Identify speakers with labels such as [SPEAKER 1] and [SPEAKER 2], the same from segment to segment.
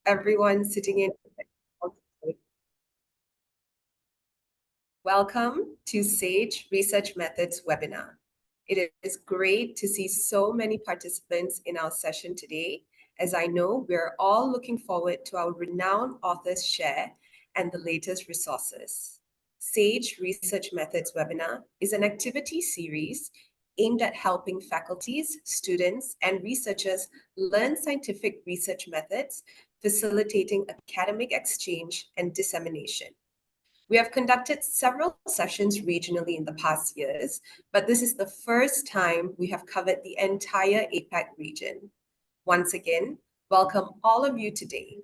[SPEAKER 1] everyone sitting in. Welcome to SAGE Research Methods webinar. It is great to see so many participants in our session today, as I know we're all looking forward to our renowned authors share and the latest resources. SAGE Research Methods webinar is an activity series aimed at helping faculties, students, and researchers learn scientific research methods, facilitating academic exchange and dissemination. We have conducted several sessions regionally in the past years, but this is the first time we have covered the entire APAC region. Once again, welcome all of you today.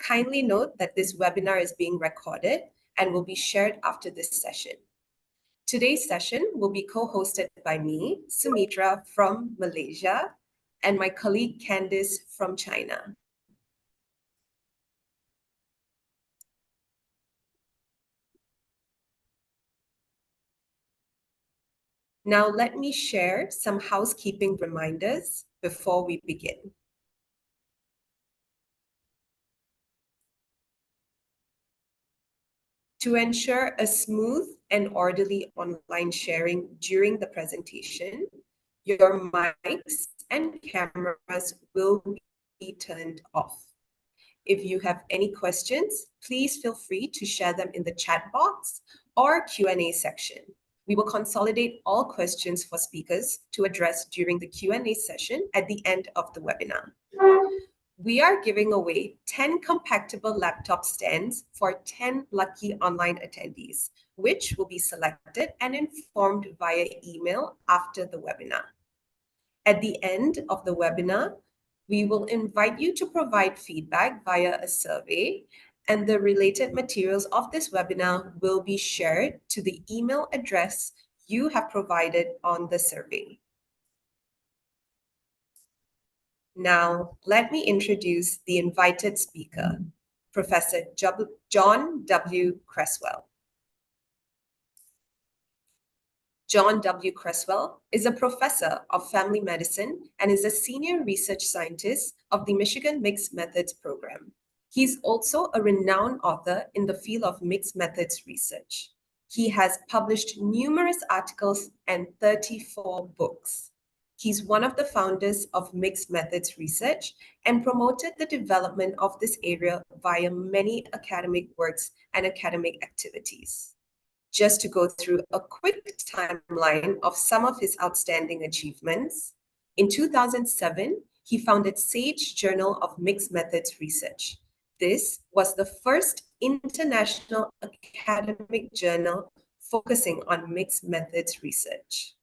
[SPEAKER 1] Kindly note that this webinar is being recorded and will be shared after this session. Today's session will be co-hosted by me, Sumitra from Malaysia, and my colleague Candice from China. Now let me share some housekeeping reminders before we begin. To ensure a smooth and orderly online sharing during the presentation, your mics and cameras will be turned off. If you have any questions, please feel free to share them in the chat box or Q&A section. We will consolidate all questions for speakers to address during the Q&A session at the end of the webinar. We are giving away 10 compactable laptop stands for 10 lucky online attendees, which will be selected and informed via email after the webinar. At the end of the webinar, we will invite you to provide feedback via a survey, and the related materials of this webinar will be shared to the email address you have provided on the survey. Now, let me introduce the invited speaker, Professor John W. Creswell. John W. Creswell is a professor of family medicine and is a senior research scientist of the Michigan Mixed Methods Program. He's also a renowned author in the field of mixed methods research. He has published numerous articles and 34 books. He's one of the founders of Mixed Methods Research and promoted the development of this area via many academic works and academic activities. Just to go through a quick timeline of some of his outstanding achievements, in 2007, he founded SAGE Journal of Mixed Methods Research. This was the first international academic journal focusing on mixed methods research.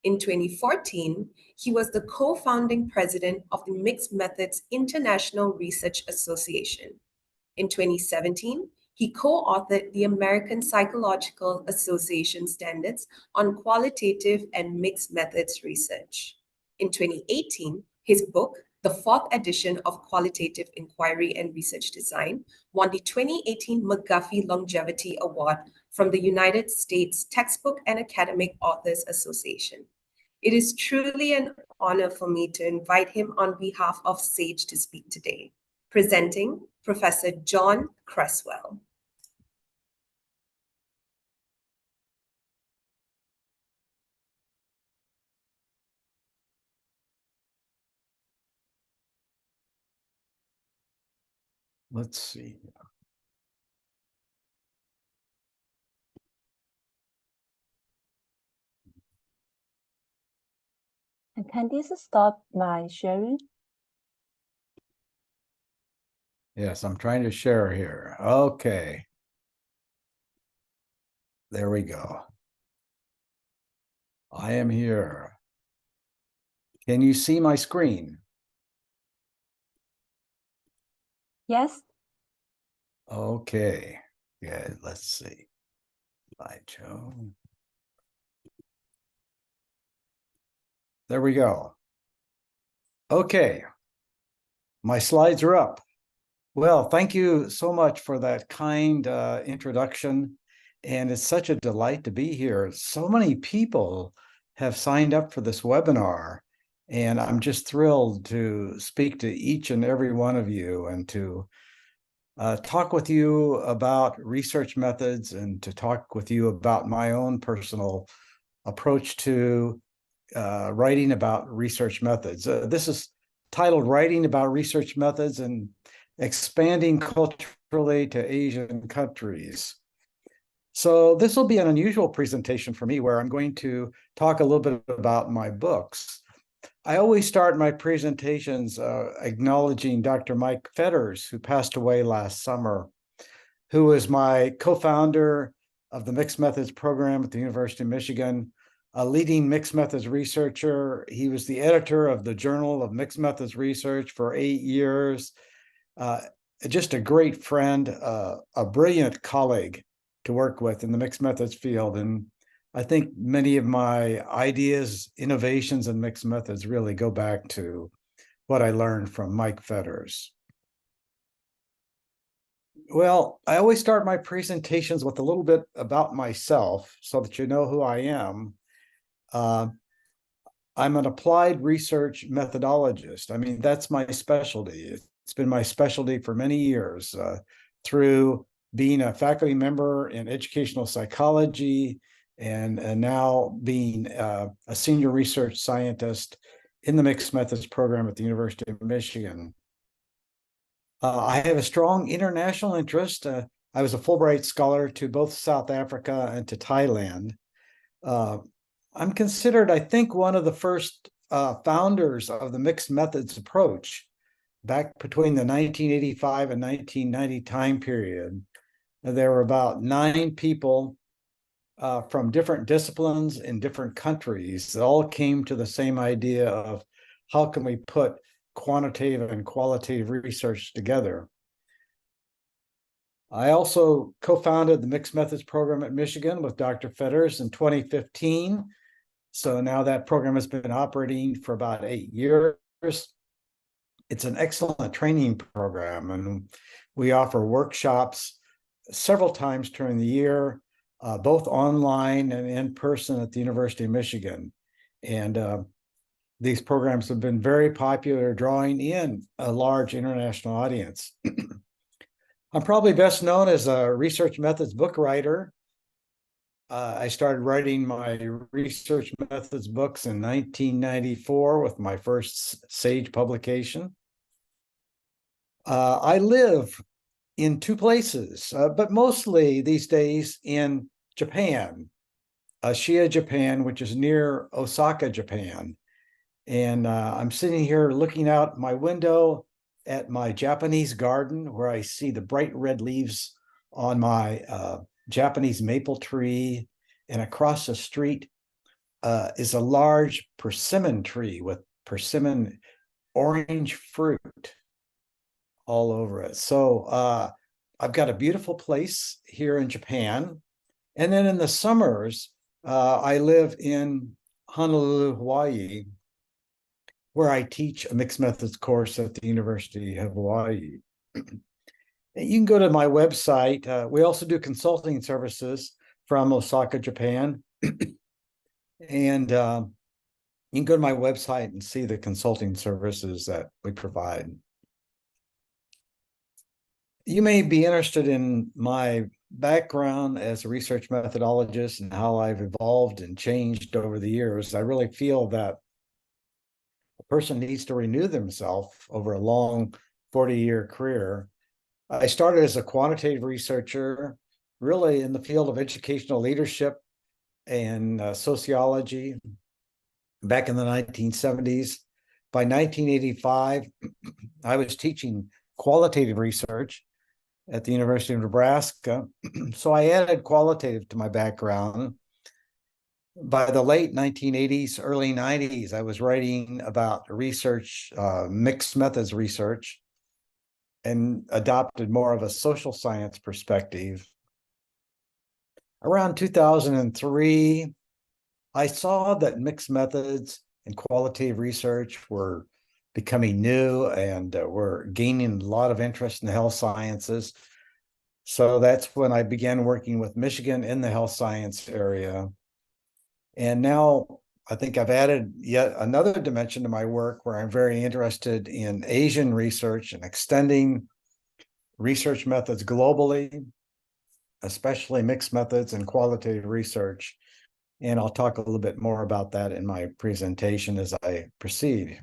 [SPEAKER 1] In 2014, he was the co-founding president of the Mixed Methods International Research Association. In 2017, he co-authored the American Psychological Association Standards on Qualitative and Mixed Methods Research. In 2018, his book, the fourth edition of Qualitative Inquiry and Research Design, won the 2018 McGuffey Longevity Award from the United States Textbook and Academic Authors Association. It is truly an honor for me to invite him on behalf of SAGE to speak today. Presenting Professor John Creswell.
[SPEAKER 2] Let's see.
[SPEAKER 3] And can this stop my sharing?
[SPEAKER 2] Yes, I'm trying to share here. Okay. There we go. I am here. Can you see my screen?
[SPEAKER 3] Yes.
[SPEAKER 2] Okay, good. Let's see. Slideshow. There we go. Okay, my slides are up. Well, thank you so much for that kind introduction. And it's such a delight to be here. So many people have signed up for this webinar. And I'm just thrilled to speak to each and every one of you and to talk with you about research methods and to talk with you about my own personal approach to writing about research methods. This is titled Writing About Research Methods and Expanding Culturally to Asian Countries. So this will be an unusual presentation for me where I'm going to talk a little bit about my books. I always start my presentations acknowledging Dr. Mike Fetters, who passed away last summer, who was my co-founder of the Mixed Methods program at the University of Michigan, a leading mixed methods researcher. He was the editor of the Journal of Mixed Methods Research for 8 years. Just a great friend, a brilliant colleague to work with in the mixed methods field. And I think many of my ideas, innovations in mixed methods really go back to what I learned from Mike Fetters. Well, I always start my presentations with a little bit about myself so that you know who I am. I'm an applied research methodologist. I mean, that's my specialty. It's been my specialty for many years through being a faculty member in educational psychology and now being a senior research scientist in the mixed methods program at the University of Michigan. I have a strong international interest. I was a Fulbright scholar to both South Africa and to Thailand. I'm considered, I think, one of the first founders of the mixed methods approach back between the 1985 and 1990 time period. There were about 9 people from different disciplines in different countries that all came to the same idea of how can we put quantitative and qualitative research together. I also co-founded the Mixed Methods program at Michigan with Dr. Fetters in 2015. So now that program has been operating for about 8 years. It's an excellent training program, and we offer workshops several times during the year, both online and in person at the University of Michigan. And these programs have been very popular, drawing in a large international audience. I'm probably best known as a research methods book writer. I started writing my research methods books in 1994 with my first Sage publication. I live in 2 places, but mostly these days in Japan, Shiya, Japan, which is near Osaka, Japan. And I'm sitting here looking out my window at my Japanese garden where I see the bright red leaves on my Japanese maple tree. And across the street is a large persimmon tree with persimmon orange fruit all over it. So I've got a beautiful place here in Japan. And then in the summers, I live in Honolulu, Hawaii, where I teach a mixed methods course at the University of Hawaii. You can go to my website. We also do consulting services from Osaka, Japan. And you can go to my website and see the consulting services that we provide. You may be interested in my background as a research methodologist and how I've evolved and changed over the years. I really feel that a person needs to renew themselves over a long 40-year career. I started as a quantitative researcher, really in the field of educational leadership and sociology back in the 1970s. By 1985, I was teaching qualitative research at the University of Nebraska. So I added qualitative to my background. By the late 1980s, early 90s, I was writing about research, mixed methods research, and adopted more of a social science perspective. Around 2003, I saw that mixed methods and qualitative research were becoming new and were gaining a lot of interest in the health sciences. So that's when I began working with Michigan in the health science area. And now I think I've added yet another dimension to my work where I'm very interested in Asian research and extending research methods globally, especially mixed methods and qualitative research. And I'll talk a little bit more about that in my presentation as I proceed.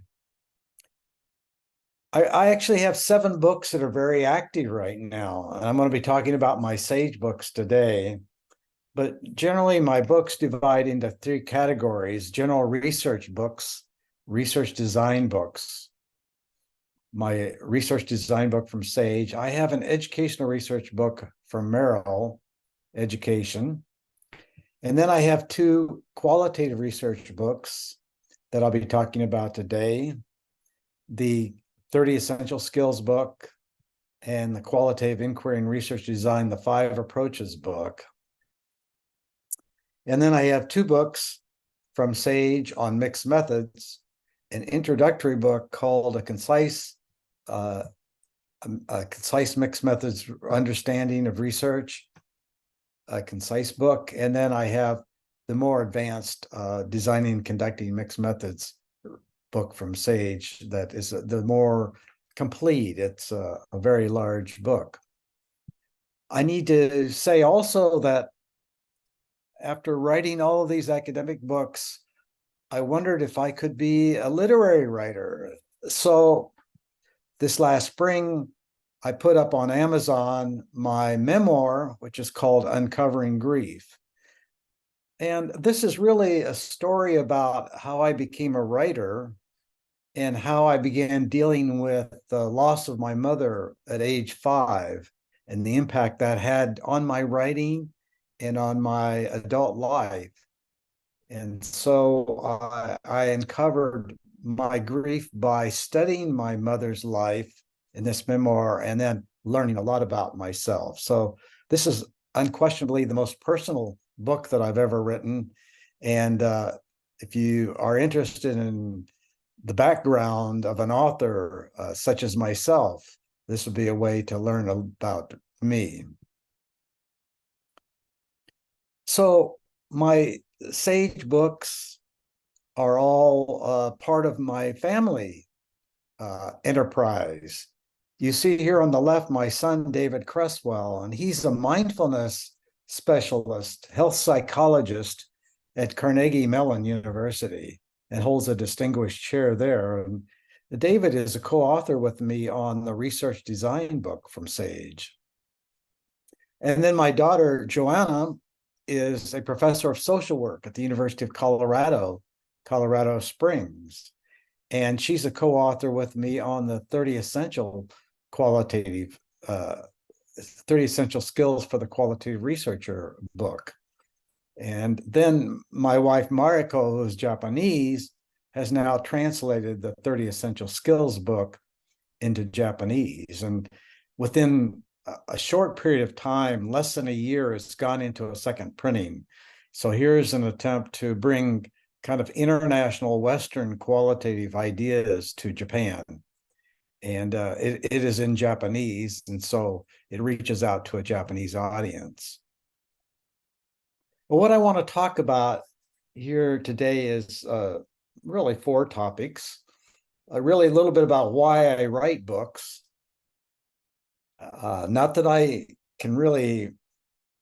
[SPEAKER 2] I actually have 7 books that are very active right now. And I'm going to be talking about my SAGE books today. But generally, my books divide into 3 categories: general research books, research design books. My research design book from SAGE. I have an educational research book from Merrill Education. And then I have 2 qualitative research books that I'll be talking about today: the 30 Essential Skills book and the Qualitative Inquiry and Research Design, the 5 Approaches book. And then I have 2 books from SAGE on mixed methods: an introductory book called a concise mixed methods understanding of research, a concise book. And then I have the more advanced designing and conducting mixed methods book from SAGE that is the more complete. It's a very large book. I need to say also that after writing all of these academic books, I wondered if I could be a literary writer. So this last spring, I put up on Amazon my memoir, which is called Uncovering Grief. And this is really a story about how I became a writer and how I began dealing with the loss of my mother at age 5 and the impact that had on my writing and on my adult life. And so I uncovered my grief by studying my mother's life in this memoir and then learning a lot about myself. So this is unquestionably the most personal book that I've ever written. And if you are interested in the background of an author such as myself, this would be a way to learn about me. So my SAGE books are all part of my family enterprise. You see here on the left, my son, David Creswell, and he's a mindfulness specialist, health psychologist at Carnegie Mellon University and holds a distinguished chair there. And David is a co-author with me on the research design book from SAGE. And then my daughter, Joanna, is a professor of social work at the University of Colorado, Colorado Springs. And she's a co-author with me on the 30 Essential Skills for the Qualitative Researcher book. And then my wife, Mariko, who's Japanese, has now translated the 30 Essential Skills book into Japanese. And within a short period of time, less than a year, it's gone into a second printing. So here's an attempt to bring kind of international Western qualitative ideas to Japan. And it is in Japanese, and so it reaches out to a Japanese audience. Well, what I want to talk about here today is really 4 topics. Really a little bit about why I write books. Not that I can really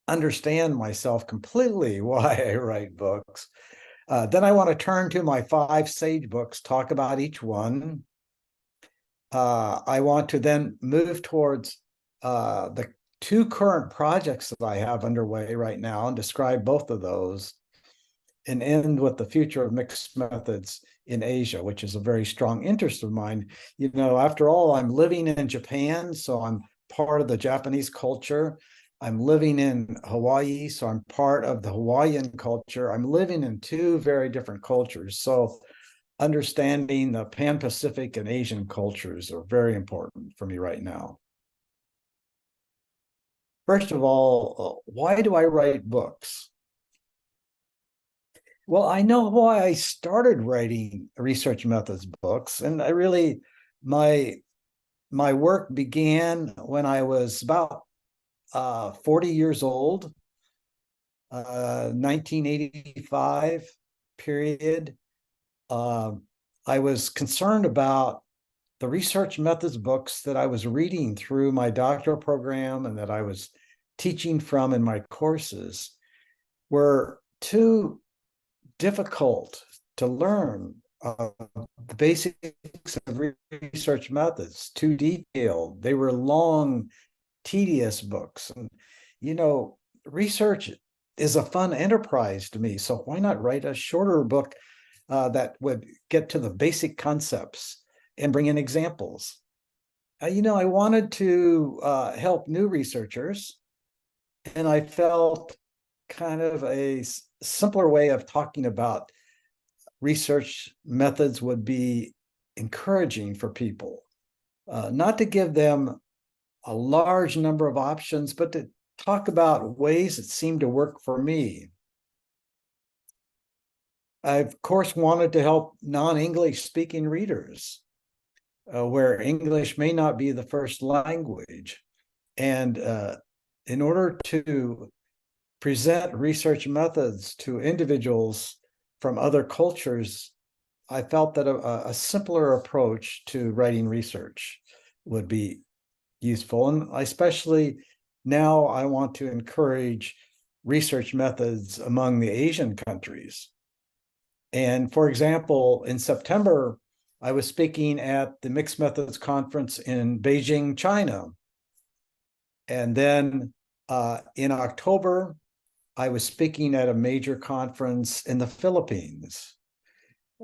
[SPEAKER 2] understand myself completely why I write books. Then I want to turn to my 5 SAGE books, talk about each one. I want to then move towards the 2 current projects that I have underway right now and describe both of those, and end with the future of mixed methods in Asia, which is a very strong interest of mine. You know, after all, I'm living in Japan, so I'm part of the Japanese culture. I'm living in Hawaii, so I'm part of the Hawaiian culture. I'm living in 2 very different cultures. So understanding the Pan-Pacific and Asian cultures are very important for me right now. First of all, why do I write books? Well, I know why I started writing research methods books, and I really, my work began when I was about 40 years old, 1985. period, I was concerned about the research methods books that I was reading through my doctoral program and that I was teaching from in my courses were too difficult to learn. The basics of research methods, too detailed. They were long, tedious books. And, research is a fun enterprise to me. So why not write a shorter book that would get to the basic concepts and bring in examples? I wanted to help new researchers, and I felt kind of a simpler way of talking about research methods would be encouraging for people, not to give them a large number of options, but to talk about ways that seem to work for me. I, of course, wanted to help non-English speaking readers where English may not be the first language. And in order to present research methods to individuals from other cultures, I felt that a simpler approach to writing research would be useful. And especially now I want to encourage research methods among the Asian countries. And for example, in September, I was speaking at the Mixed Methods Conference in Beijing, China. And then in October, I was speaking at a major conference in the Philippines.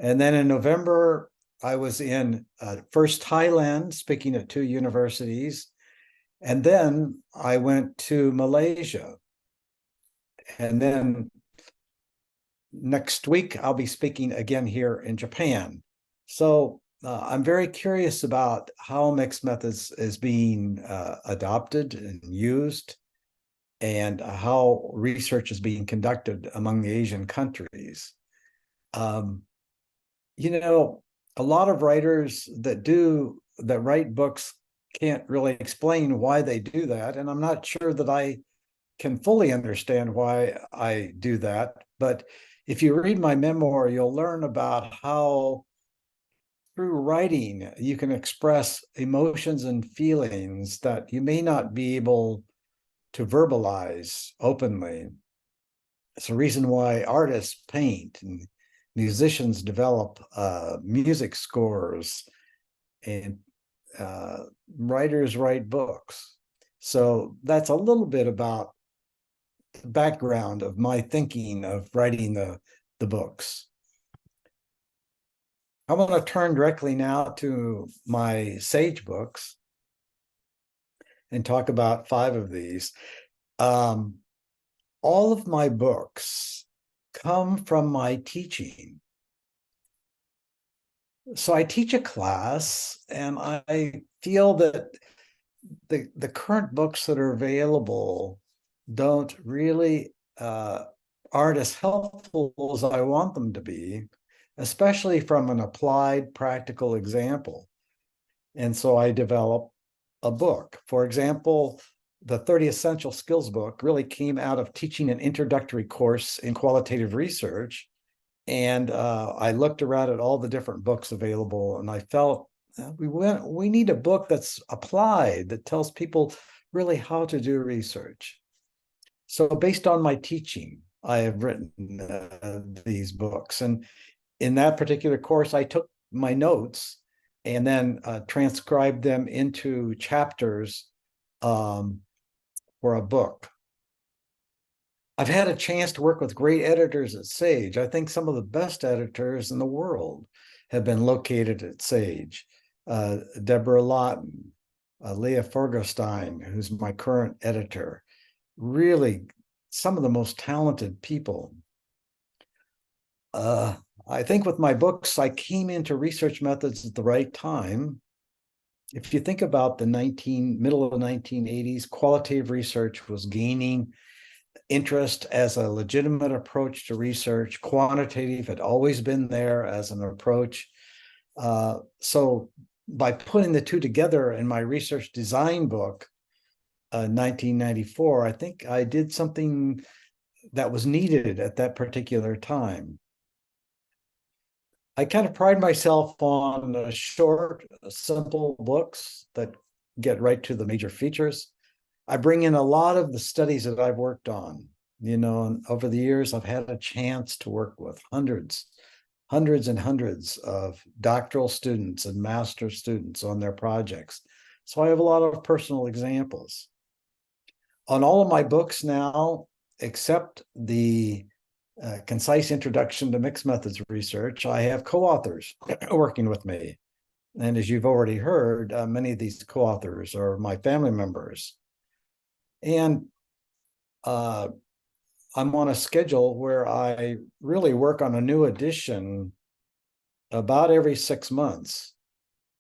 [SPEAKER 2] And then in November, I was in first Thailand, speaking at 2 universities. And then I went to Malaysia. And then next week, I'll be speaking again here in Japan. So I'm very curious about how mixed methods is being adopted and used, and how research is being conducted among the Asian countries. A lot of writers that write books can't really explain why they do that, and I'm not sure that I can fully understand why I do that. But if you read my memoir, you'll learn about how through writing you can express emotions and feelings that you may not be able to verbalize openly. It's a reason why artists paint and musicians develop music scores, and writers write books. So that's a little bit about the background of my thinking of writing the books. I'm going to turn directly now to my SAGE books and talk about 5 of these. All of my books come from my teaching. So I teach a class, and I feel that the current books that are available don't really aren't as helpful as I want them to be, especially from an applied practical example. And so I develop a book. For example, the 30 Essential Skills book really came out of teaching an introductory course in qualitative research. And I looked around at all the different books available, and I felt we need a book that's applied, that tells people really how to do research. So based on my teaching, I have written these books. And in that particular course, I took my notes and then transcribed them into chapters for a book. I've had a chance to work with great editors at SAGE. I think some of the best editors in the world have been located at SAGE. Deborah Lawton, Leah Fergelstein, who's my current editor. Really, some of the most talented people. I think with my books, I came into research methods at the right time. If you think about the middle of the 1980s, qualitative research was gaining interest as a legitimate approach to research. Quantitative had always been there as an approach. So by putting the 2 together in my research design book, 1994, I think I did something that was needed at that particular time. I kind of pride myself on short, simple books that get right to the major features. I bring in a lot of the studies that I've worked on, and over the years, I've had a chance to work with hundreds and hundreds of doctoral students and master students on their projects. So I have a lot of personal examples. On all of my books now, except the concise introduction to mixed methods research, I have co-authors working with me. And as you've already heard, many of these co-authors are my family members. And I'm on a schedule where I really work on a new edition about every 6 months.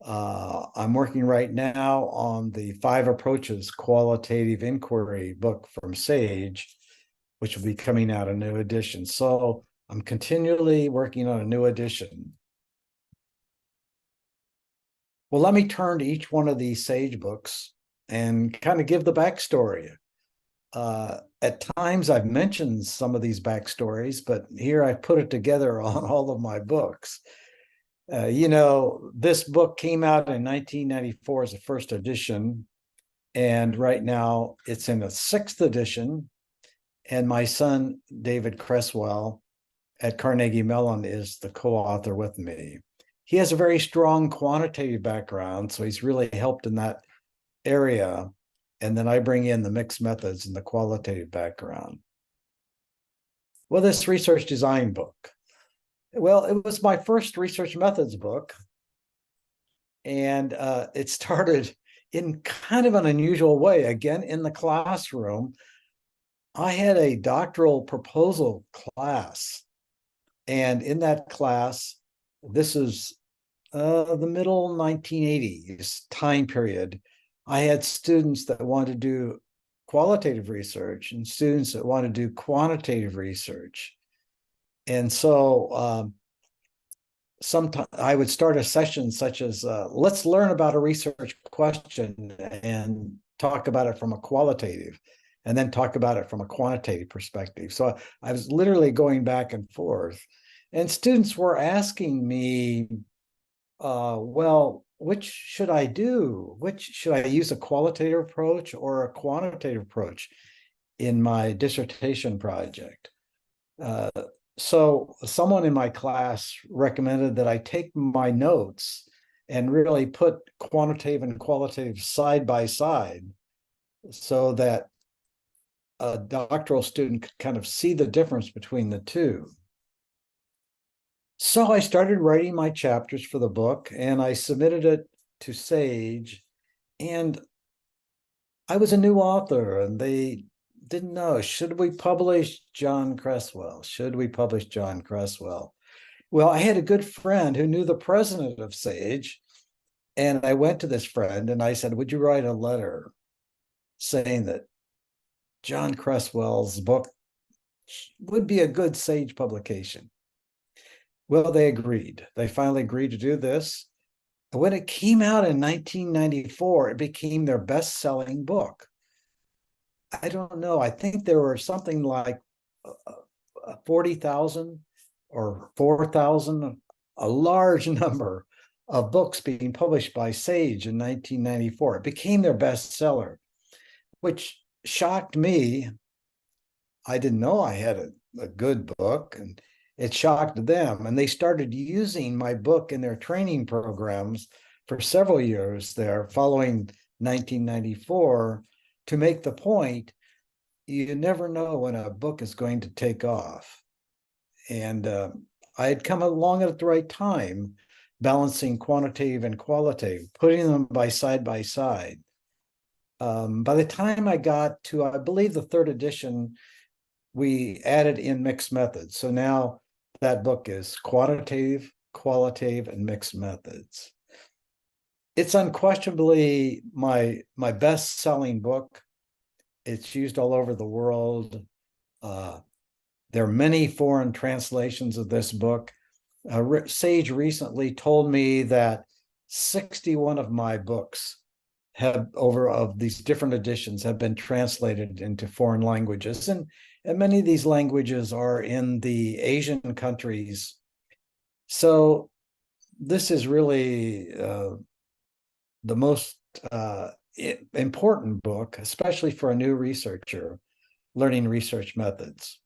[SPEAKER 2] I'm working right now on the 5 Approaches Qualitative Inquiry book from Sage, which will be coming out a new edition. So I'm continually working on a new edition. Well, let me turn to each one of these Sage books and kind of give the backstory. At times I've mentioned some of these backstories, but here I put it together on all of my books. This book came out in 1994 as a first edition, and right now it's in a 6th edition. And my son, David Creswell at Carnegie Mellon, is the co-author with me. He has a very strong quantitative background, so he's really helped in that area. And then I bring in the mixed methods and the qualitative background. Well, this research design book. Well, it was my first research methods book. And it started in kind of an unusual way. Again, in the classroom, I had a doctoral proposal class. And in that class, this is the middle 1980s time period, I had students that wanted to do qualitative research and students that wanted to do quantitative research. And so sometimes I would start a session such as, let's learn about a research question and talk about it from a qualitative, and then talk about it from a quantitative perspective. So I was literally going back and forth. And students were asking me, well, which should I do? Which should I use, a qualitative approach or a quantitative approach in my dissertation project? So someone in my class recommended that I take my notes and really put quantitative and qualitative side by side so that a doctoral student could kind of see the difference between the two. So I started writing my chapters for the book and I submitted it to Sage, and I was a new author and they didn't know, should we publish John Creswell? Should we publish John Creswell? Well, I had a good friend who knew the president of Sage, and I went to this friend and I said, would you write a letter saying that John Creswell's book would be a good Sage publication? Well, they agreed. They finally agreed to do this. When it came out in 1994, it became their best-selling book. I don't know. I think there were something like 40,000 or 4,000, a large number of books being published by Sage in 1994. It became their bestseller, which shocked me. I didn't know I had a good book, and it shocked them. And they started using my book in their training programs for several years there following 1994 to make the point, you never know when a book is going to take off. And I had come along at the right time, balancing quantitative and qualitative, putting them by side. By the time I got to, I believe, the 3rd edition, we added in mixed methods. So now that book is quantitative, qualitative, and mixed methods. It's unquestionably my best-selling book. It's used all over the world. There are many foreign translations of this book. Sage recently told me that 61 of my books of these different editions have been translated into foreign languages. And many of these languages are in the Asian countries, So this is really the most important book, especially for a new researcher learning research methods.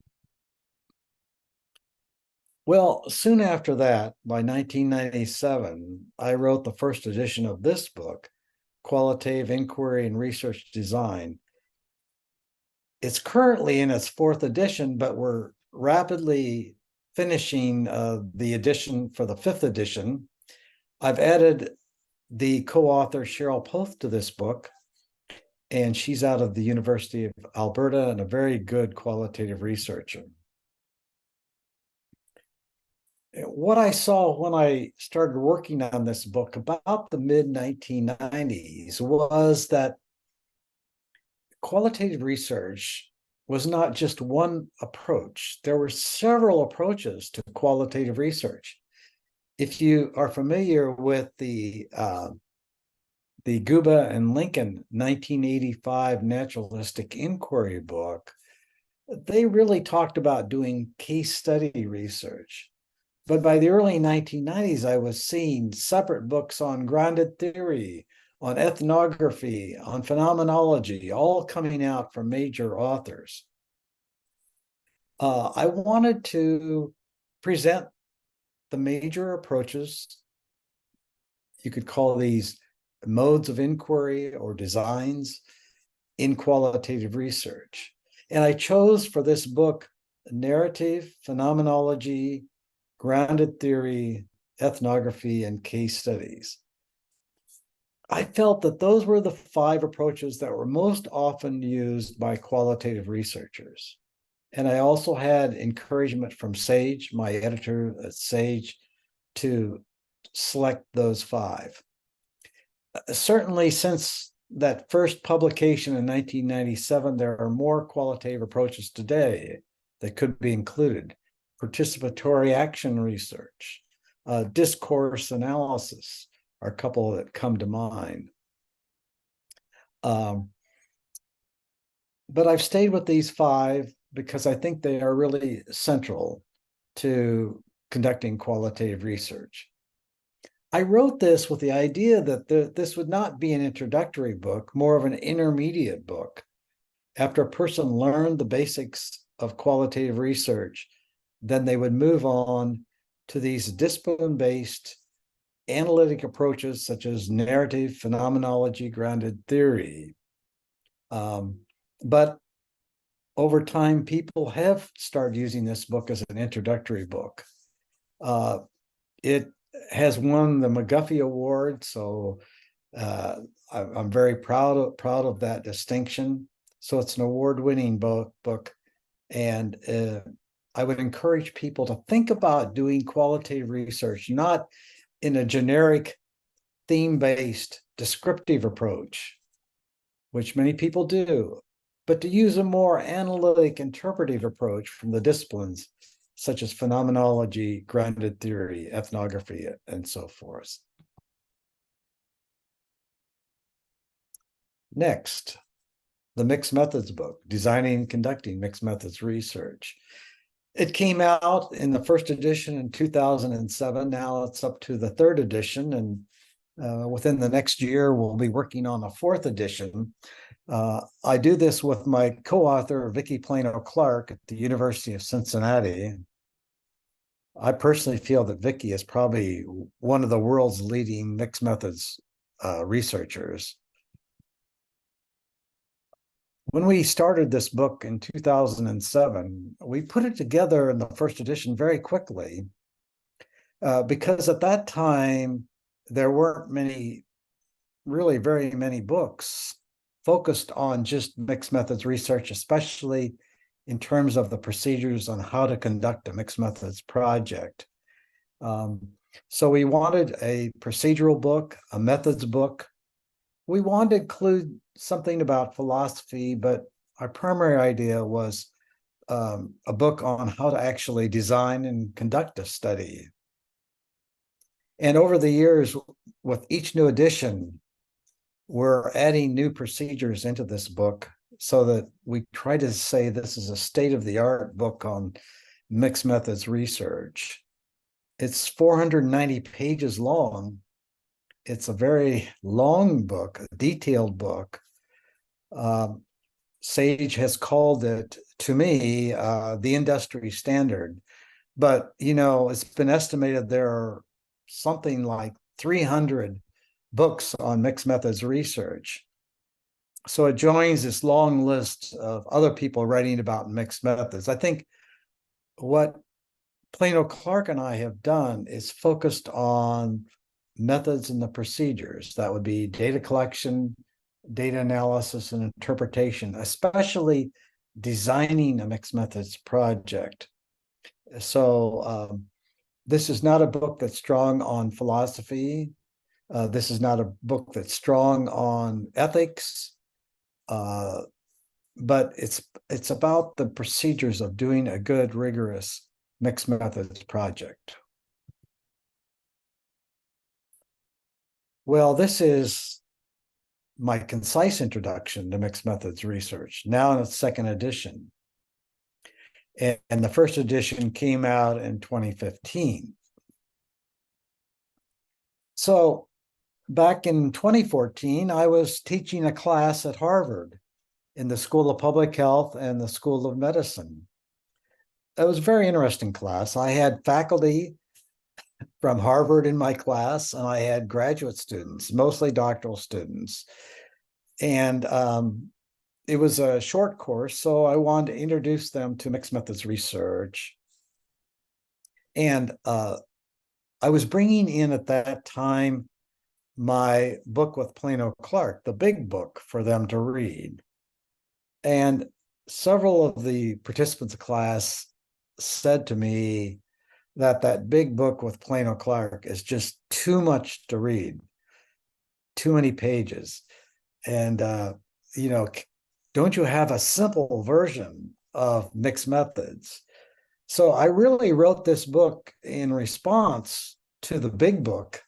[SPEAKER 2] Well, soon after that, by 1997, I wrote the first edition of this book, Qualitative Inquiry and Research Design. It's currently in its fourth edition, but we're rapidly finishing the edition for the fifth edition. I've added the co-author Cheryl Poth to this book, and she's out of the University of Alberta and a very good qualitative researcher. What I saw when I started working on this book about the mid-1990s was that qualitative research was not just one approach. There were several approaches to qualitative research. If you are familiar with the Guba and Lincoln 1985 naturalistic inquiry book, they really talked about doing case study research. But by the early 1990s, I was seeing separate books on grounded theory, on ethnography, on phenomenology, all coming out from major authors. I wanted to present the major approaches. You could call these modes of inquiry or designs in qualitative research. And I chose for this book narrative, phenomenology, grounded theory, ethnography, and case studies. I felt that those were the 5 approaches that were most often used by qualitative researchers. And I also had encouragement from Sage, my editor at Sage, to select those 5. Certainly, since that first publication in 1997, there are more qualitative approaches today that could be included. Participatory action research, discourse analysis are a couple that come to mind. But I've stayed with these 5 because I think they are really central to conducting qualitative research. I wrote this with the idea that this would not be an introductory book, more of an intermediate book. After a person learned the basics of qualitative research, then they would move on to these discipline-based analytic approaches such as narrative, phenomenology, grounded theory. But over time, people have started using this book as an introductory book. It has won the McGuffey Award, so I'm very proud of that distinction. So it's an award-winning book, and I would encourage people to think about doing qualitative research, not in a generic theme-based descriptive approach, which many people do, but to use a more analytic interpretive approach from the disciplines such as phenomenology, grounded theory, ethnography, and so forth. Next, the Mixed Methods book, Designing and Conducting Mixed Methods Research. It came out in the first edition in 2007. Now it's up to the 3rd edition, and within the next year, we'll be working on a 4th edition. I do this with my co-author, Vicki Plano-Clark at the University of Cincinnati. I personally feel that Vicki is probably one of the world's leading mixed methods researchers. When we started this book in 2007, we put it together in the first edition very quickly because at that time, there weren't very many books focused on just mixed methods research, especially in terms of the procedures on how to conduct a mixed methods project. So we wanted a procedural book, a methods book. We wanted to include something about philosophy, but our primary idea was a book on how to actually design and conduct a study. And over the years, with each new edition, we're adding new procedures into this book so that we try to say this is a state-of-the-art book on mixed methods research. It's 490 pages long. It's a very long book, a detailed book. Sage has called it, to me, the industry standard. But, it's been estimated there are something like 300 books on mixed methods research. So it joins this long list of other people writing about mixed methods. I think what Plano Clark and I have done is focused on methods and the procedures. That would be data collection, data analysis, and interpretation, especially designing a mixed methods project. So this is not a book that's strong on philosophy. This is not a book that's strong on ethics. But it's about the procedures of doing a good, rigorous mixed methods project. Well, this is my concise introduction to mixed methods research, now in its second edition. And the first edition came out in 2015. So back in 2014, I was teaching a class at Harvard in the School of Public Health and the School of Medicine. It was a very interesting class. I had faculty from Harvard in my class, and I had graduate students, mostly doctoral students. And it was a short course, so I wanted to introduce them to mixed methods research. And I was bringing in at that time my book with Plano Clark, the big book for them to read. And several of the participants of class said to me that big book with Plano Clark is just too much to read, too many pages. And, don't you have a simple version of mixed methods? So I really wrote this book in response to the big book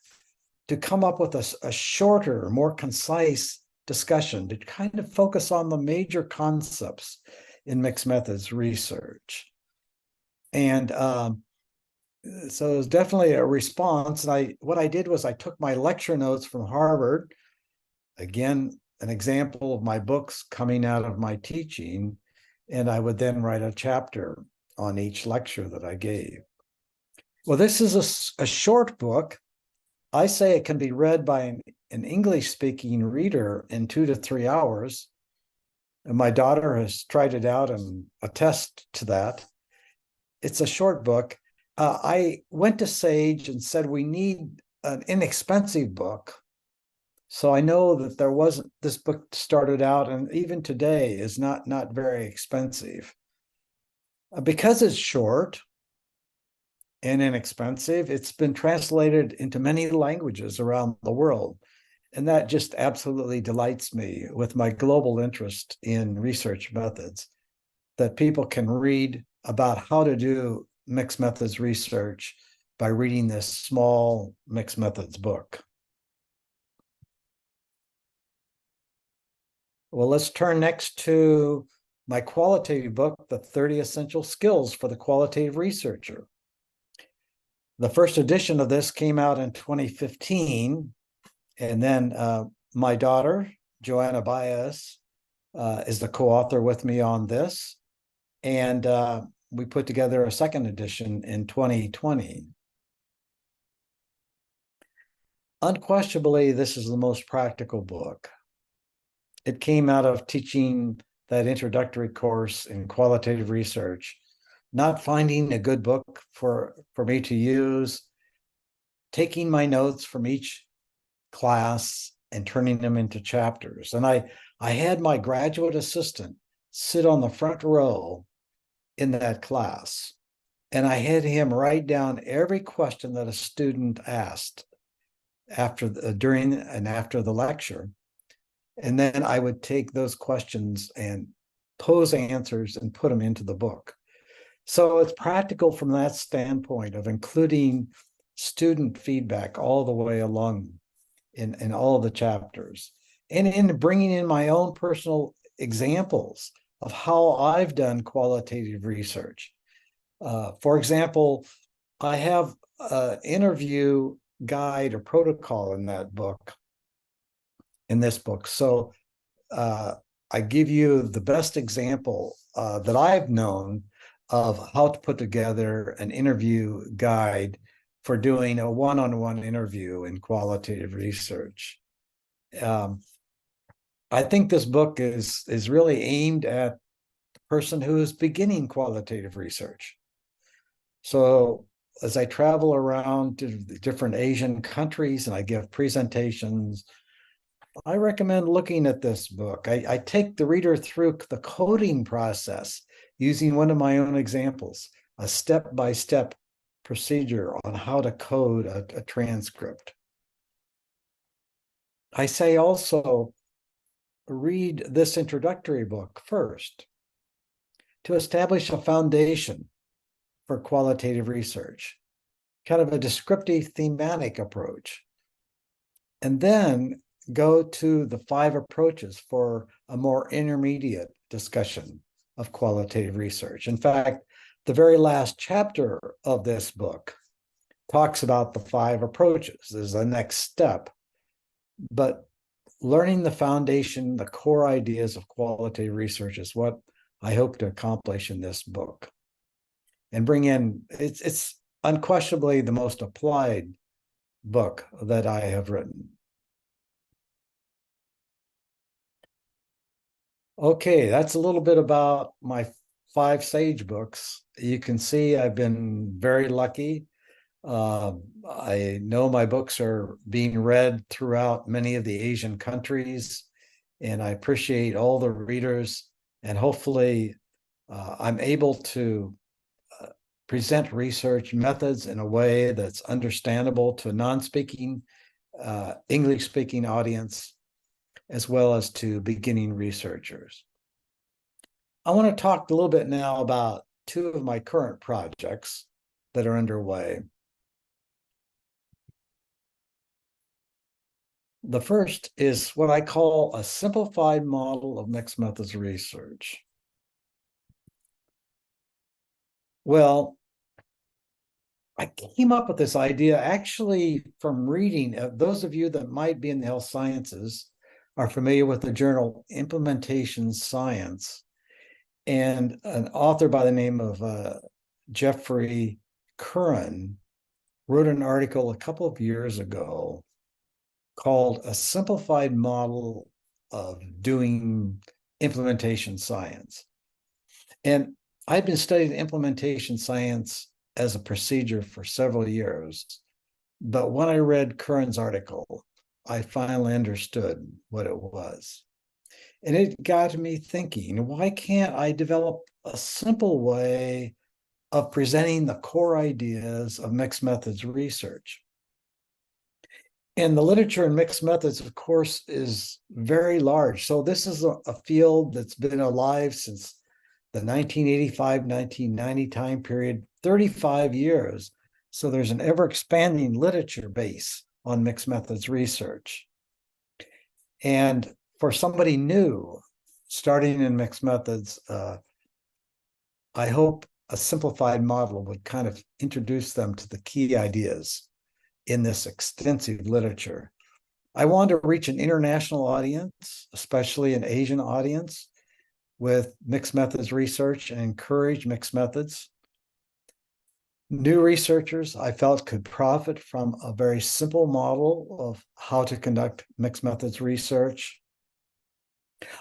[SPEAKER 2] to come up with a shorter, more concise discussion to kind of focus on the major concepts in mixed methods research. And so it was definitely a response. And what I did was I took my lecture notes from Harvard, again, an example of my books coming out of my teaching, and I would then write a chapter on each lecture that I gave. Well, this is a short book. I say it can be read by an English-speaking reader in 2 to 3 hours. And my daughter has tried it out and attests to that. It's a short book. I went to Sage and said, we need an inexpensive book. So I know that this book started out, and even today is not very expensive. Because it's short and inexpensive, it's been translated into many languages around the world. And that just absolutely delights me with my global interest in research methods, that people can read about how to do mixed methods research by reading this small mixed methods book. Well, let's turn next to my qualitative book, The 30 Essential Skills for the Qualitative Researcher. The first edition of this came out in 2015, and then my daughter, Joanna Baez, is the co-author with me on this, and we put together a second edition in 2020. Unquestionably, this is the most practical book. It came out of teaching that introductory course in qualitative research, not finding a good book for me to use, taking my notes from each class and turning them into chapters. And I had my graduate assistant sit on the front row in that class, and I had him write down every question that a student asked during and after the lecture. And then I would take those questions and pose answers and put them into the book. So it's practical from that standpoint of including student feedback all the way along in all of the chapters, and in bringing in my own personal examples of how I've done qualitative research. For example, I have interview guide or protocol in this book. So I give you the best example that I've known of how to put together an interview guide for doing a one-on-one interview in qualitative research. I think this book is really aimed at the person who is beginning qualitative research. So as I travel around to the different Asian countries and I give presentations, I recommend looking at this book. I take the reader through the coding process using one of my own examples, a step-by-step procedure on how to code a transcript. I say also, read this introductory book first to establish a foundation for qualitative research, kind of a descriptive thematic approach. And then go to the 5 approaches for a more intermediate discussion of qualitative research. In fact, the very last chapter of this book talks about the 5 approaches. There's the next step. But learning the foundation, the core ideas of qualitative research is what I hope to accomplish in this book. And bring in, it's unquestionably the most applied book that I have written. Okay, that's a little bit about my 5 SAGE books. You can see I've been very lucky. I know my books are being read throughout many of the Asian countries, and I appreciate all the readers. And hopefully I'm able to present research methods in a way that's understandable to a non-speaking, English-speaking audience, as well as to beginning researchers. I want to talk a little bit now about 2 of my current projects that are underway. The first is what I call a simplified model of mixed methods research. Well, I came up with this idea actually from reading. Those of you that might be in the health sciences are familiar with the journal Implementation Science, and an author by the name of Jeffrey Curran wrote an article a couple of years ago called A Simplified Model of Doing Implementation Science. And I've been studying implementation science as a procedure for several years, but when I read Curran's article, I finally understood what it was. And it got me thinking, why can't I develop a simple way of presenting the core ideas of mixed methods research? And the literature in mixed methods, of course, is very large. So this is a field that's been alive since the 1985-1990 time period, 35 years. So there's an ever-expanding literature base on mixed methods research. And for somebody new starting in mixed methods, I hope a simplified model would kind of introduce them to the key ideas in this extensive literature. I want to reach an international audience, especially an Asian audience, with mixed methods research and encourage mixed methods. New researchers, I felt, could profit from a very simple model of how to conduct mixed methods research.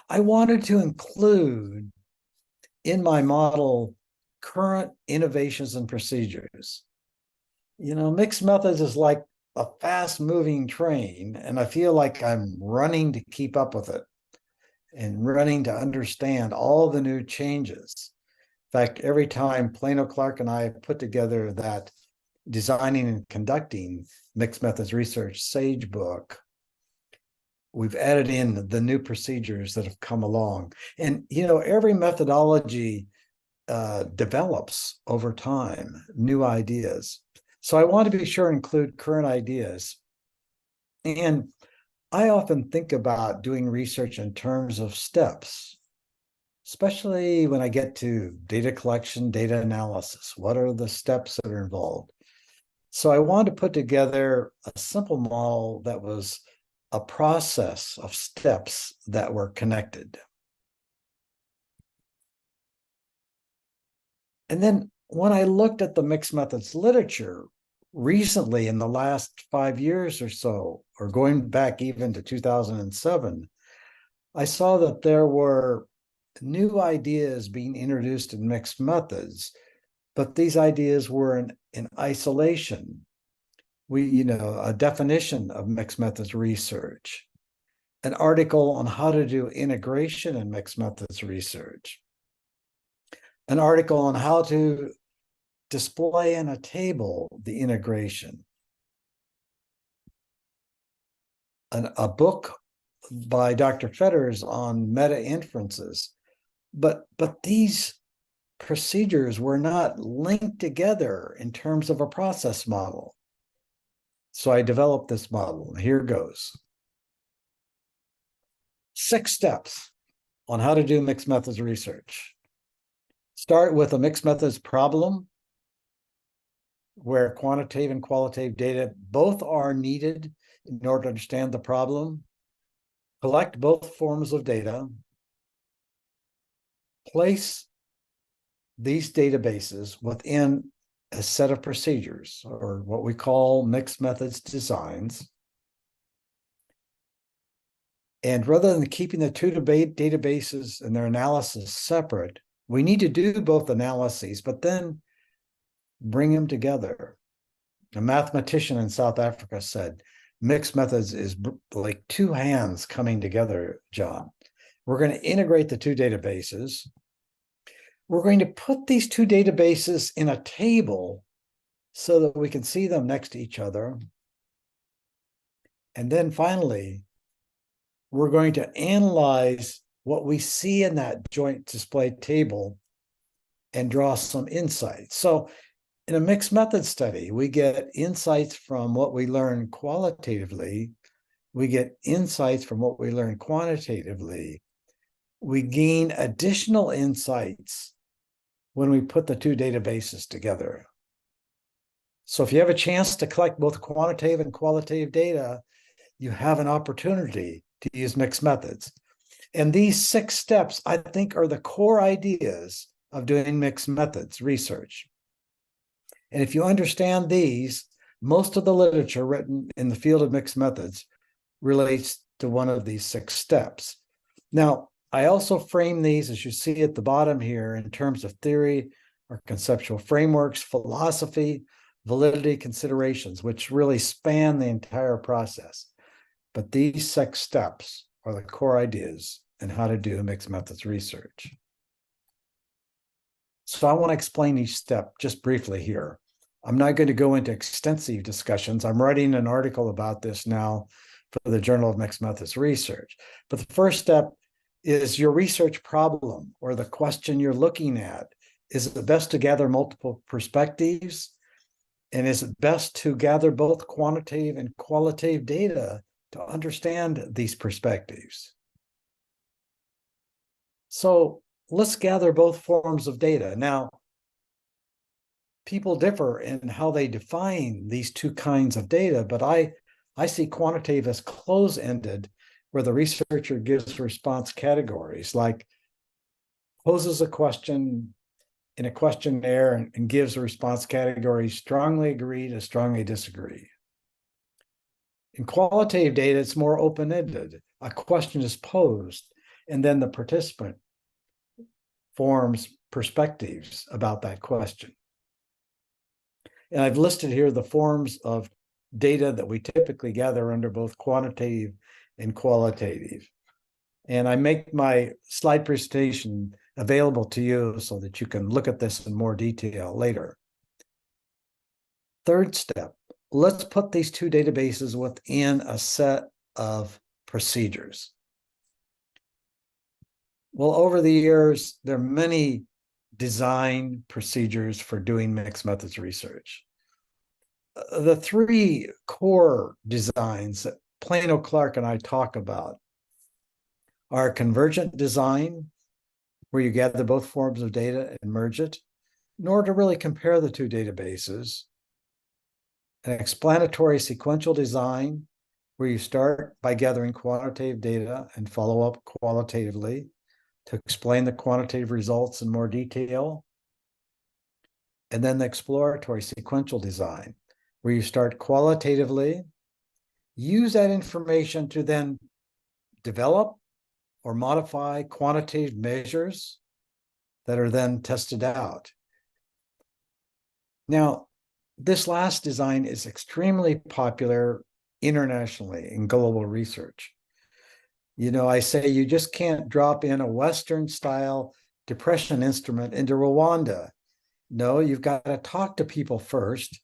[SPEAKER 2] I wanted to include in my model current innovations and procedures. You know, mixed methods is like a fast-moving train, and I feel like I'm running to keep up with it and running to understand all the new changes. In fact, every time Plano Clark and I put together that Designing and Conducting Mixed Methods Research SAGE book, we've added in the new procedures that have come along. And, you know, every methodology develops over time, new ideas. So I want to be sure to include current ideas. And I often think about doing research in terms of steps, especially when I get to data collection, data analysis. What are the steps that are involved? So I wanted to put together a simple model that was a process of steps that were connected. And then when I looked at the mixed methods literature recently in the last 5 years or so, or going back even to 2007, I saw that there were new ideas being introduced in mixed methods, but these ideas were in isolation. A definition of mixed methods research, an article on how to do integration in mixed methods research, an article on how to display in a table the integration, a book by Dr. Fetters on meta inferences. But these procedures were not linked together in terms of a process model. So I developed this model. Here goes. 6 steps on how to do mixed methods research. Start with a mixed methods problem where quantitative and qualitative data both are needed in order to understand the problem. Collect both forms of data. Place these databases within a set of procedures, or what we call mixed methods designs. And rather than keeping the two databases and their analysis separate, we need to do both analyses, but then bring them together. A mathematician in South Africa said, mixed methods is like 2 hands coming together, John. We're going to integrate the 2 databases. We're going to put these 2 databases in a table so that we can see them next to each other. And then finally, we're going to analyze what we see in that joint display table and draw some insights. So in a mixed method study, we get insights from what we learn qualitatively. We get insights from what we learn quantitatively. We gain additional insights when we put the 2 databases together. So if you have a chance to collect both quantitative and qualitative data, you have an opportunity to use mixed methods. And these 6 steps, I think, are the core ideas of doing mixed methods research. And if you understand these, most of the literature written in the field of mixed methods relates to one of these 6 steps. Now, I also frame these, as you see at the bottom here, in terms of theory or conceptual frameworks, philosophy, validity considerations, which really span the entire process. But these 6 steps are the core ideas in how to do mixed methods research. So I want to explain each step just briefly here. I'm not going to go into extensive discussions. I'm writing an article about this now for the Journal of Mixed Methods Research. But the first step is your research problem, or the question you're looking at. Is it best to gather multiple perspectives? And is it best to gather both quantitative and qualitative data to understand these perspectives? So let's gather both forms of data. Now, people differ in how they define these 2 kinds of data, but I see quantitative as close-ended, where the researcher gives response categories, like poses a question in a questionnaire and gives a response category: strongly agree to strongly disagree. In qualitative data, it's more open-ended. A question is posed, and then the participant forms perspectives about that question. And I've listed here the forms of data that we typically gather under both quantitative and qualitative. And I make my slide presentation available to you so that you can look at this in more detail later. Third step, let's put these 2 databases within a set of procedures. Well, over the years, there are many design procedures for doing mixed methods research. The 3 core designs that Plano Clark and I talk about are convergent design, where you gather both forms of data and merge it in order to really compare the 2 databases. an explanatory sequential design, where you start by gathering quantitative data and follow up qualitatively to explain the quantitative results in more detail. And then the exploratory sequential design, where you start qualitatively, use that information to then develop or modify quantitative measures that are then tested out. Now, this last design is extremely popular internationally in global research. You know, I say you just can't drop in a Western style depression instrument into Rwanda. No, you've got to talk to people first,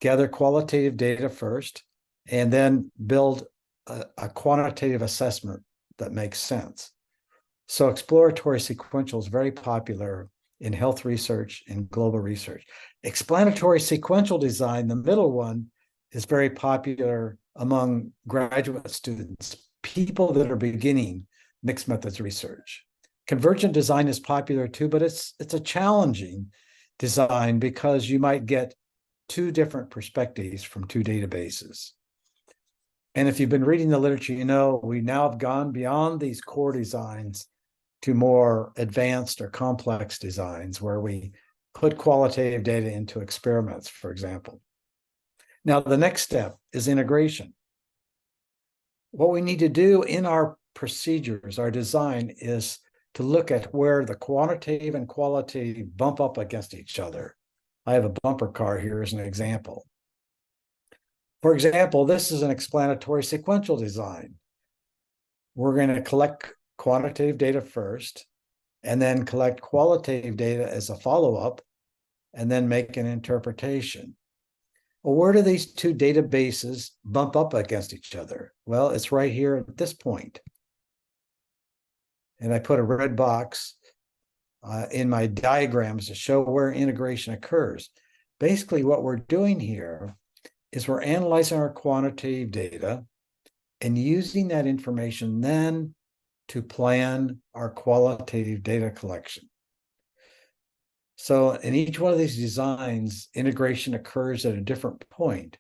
[SPEAKER 2] gather qualitative data first, and then build a quantitative assessment that makes sense. So exploratory sequential is very popular in health research and global research. Explanatory sequential design, the middle one, is very popular among graduate students, people that are beginning mixed methods research. Convergent design is popular too, but it's a challenging design because you might get two different perspectives from two databases. And if you've been reading the literature, you know we now have gone beyond these core designs to more advanced or complex designs where we put qualitative data into experiments, for example. Now, the next step is integration. What we need to do in our procedures, our design, is to look at where the quantitative and qualitative bump up against each other. I have a bumper car here as an example. For example, this is an explanatory sequential design. We're going to collect quantitative data first, and then collect qualitative data as a follow-up, and then make an interpretation. Well, where do these two databases bump up against each other? Well, it's right here at this point. And I put a red box in my diagrams to show where integration occurs. Basically, what we're doing here is we're analyzing our quantitative data and using that information then to plan our qualitative data collection. So in each one of these designs, integration occurs at a different point,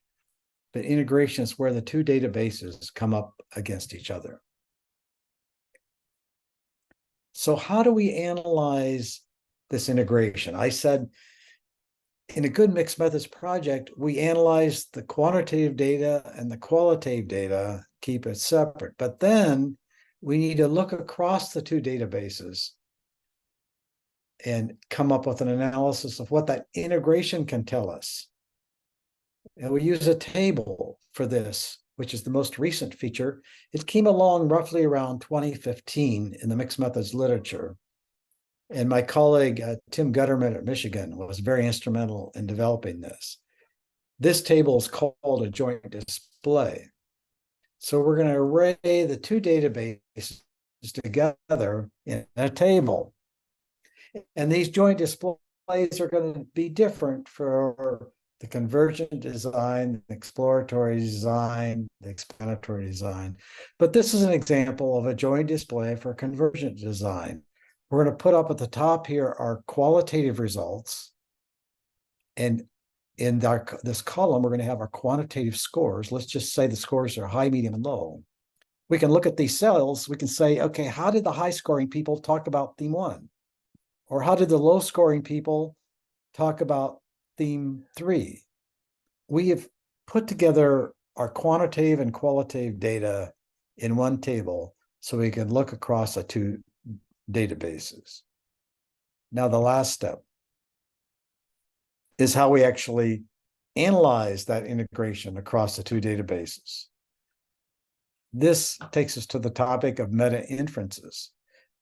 [SPEAKER 2] but integration is where the two databases come up against each other. So how do we analyze this integration? I said in a good mixed methods project, we analyze the quantitative data and the qualitative data, keep it separate, but then we need to look across the two databases and come up with an analysis of what that integration can tell us. And we use a table for this, which is the most recent feature. It came along roughly around 2015 in the mixed methods literature. And my colleague, Tim Gutterman at Michigan, was very instrumental in developing this. This table is called a joint display. So we're going to array the two databases together in a table. And these joint displays are going to be different for the convergent design, the exploratory design, the explanatory design. But this is an example of a joint display for convergent design. We're going to put up at the top here our qualitative results. And in this column, we're going to have our quantitative scores. Let's just say the scores are high, medium, and low. We can look at these cells. We can say, okay, how did the high scoring people talk about theme 1? Or how did the low scoring people talk about theme 3? We have put together our quantitative and qualitative data in one table so we can look across the two databases. Now, the last step is how we actually analyze that integration across the two databases. This takes us to the topic of meta inferences.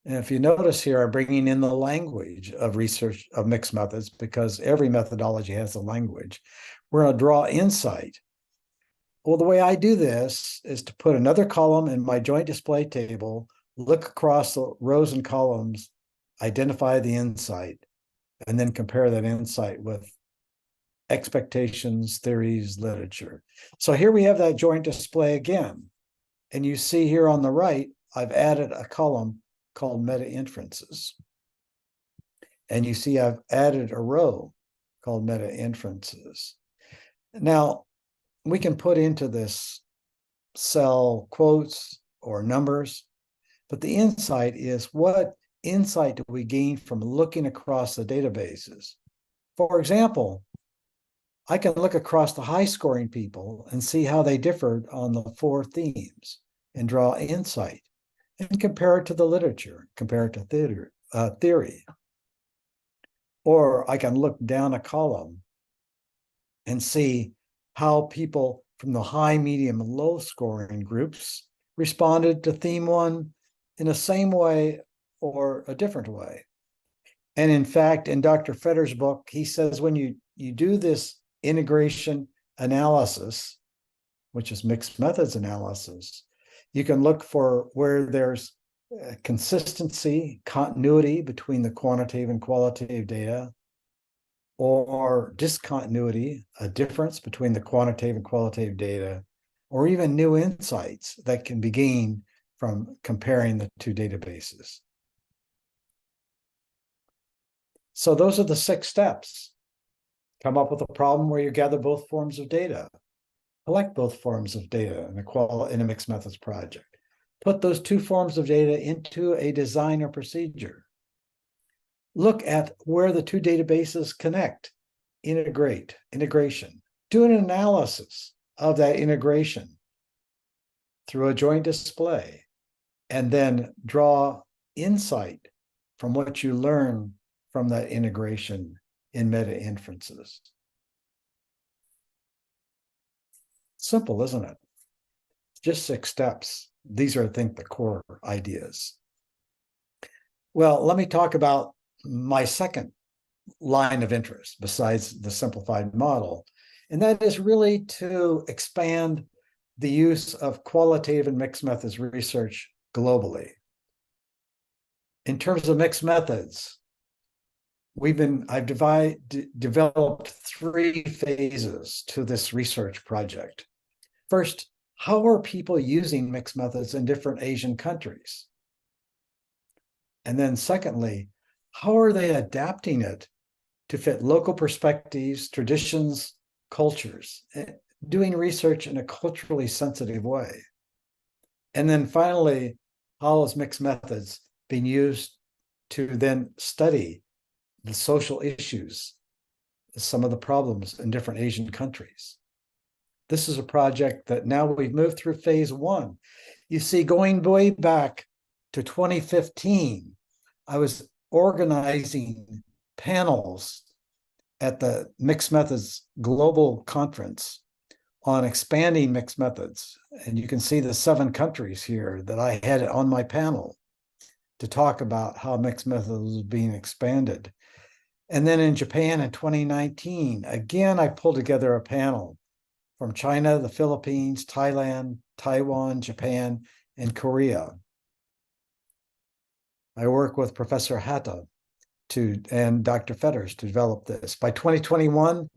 [SPEAKER 2] And if you notice here, I'm bringing in the language of research of mixed methods because every methodology has a language. We're going to draw insight. Well, the way I do this is to put another column in my joint display table, look across the rows and columns, identify the insight, and then compare that insight with expectations, theories, literature. So here we have that joint display again. And you see here on the right, I've added a column called meta inferences. And you see I've added a row called meta inferences. Now, we can put into this cell quotes or numbers, but the insight is, what insight do we gain from looking across the databases? For example, I can look across the high scoring people and see how they differed on the 4 themes and draw insight and compare it to the literature, compare it to theory. Or I can look down a column and see how people from the high, medium, and low scoring groups responded to theme 1 in the same way or a different way. And in fact, in Dr. Fetter's book, he says when you do this integration analysis, which is mixed methods analysis, you can look for where there's consistency, continuity between the quantitative and qualitative data, or discontinuity, a difference between the quantitative and qualitative data, or even new insights that can be gained from comparing the 2 databases. So those are the 6 steps. Come up with a problem where you gather both forms of data. Collect both forms of data in a mixed methods project. Put those 2 forms of data into a design or procedure. Look at where the 2 databases connect, integration. Do an analysis of that integration through a joint display, and then draw insight from what you learn from that integration in meta inferences. Simple, isn't it? Just 6 steps. These are, I think, the core ideas. Well, let me talk about my second line of interest besides the simplified model, and that is really to expand the use of qualitative and mixed methods research globally. In terms of mixed methods, I've developed 3 phases to this research project. First, how are people using mixed methods in different Asian countries? And then secondly, how are they adapting it to fit local perspectives, traditions, cultures, doing research in a culturally sensitive way? And then finally, how is mixed methods being used to then study the social issues, some of the problems in different Asian countries? This is a project that now we've moved through phase 1. You see, going way back to 2015, I was organizing panels at the Mixed Methods Global Conference on expanding mixed methods. And you can see the 7 countries here that I had on my panel to talk about how mixed methods was being expanded. And then in Japan in 2019, again, I pulled together a panel from China, the Philippines, Thailand, Taiwan, Japan, and Korea. I work with Professor Hatta and Dr. Fetters to develop this. By 2021,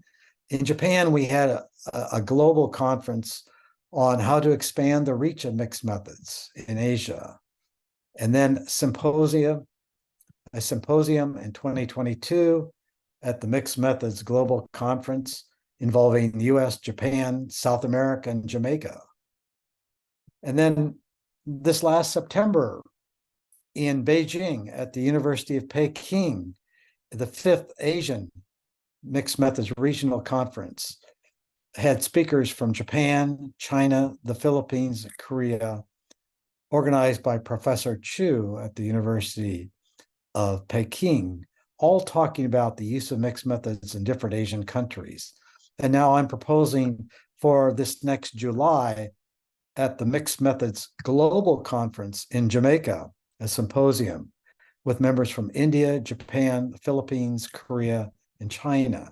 [SPEAKER 2] in Japan, we had a global conference on how to expand the reach of mixed methods in Asia. And then a symposium in 2022 at the Mixed Methods Global Conference involving the US, Japan, South America, and Jamaica. And then this last September in Beijing at the University of Peking, the 5th Asian Mixed Methods Regional Conference had speakers from Japan, China, the Philippines, Korea, organized by Professor Chu at the University of Peking, all talking about the use of mixed methods in different Asian countries. And now I'm proposing for this next July at the Mixed Methods Global Conference in Jamaica, a symposium with members from India, Japan, the Philippines, Korea, and China.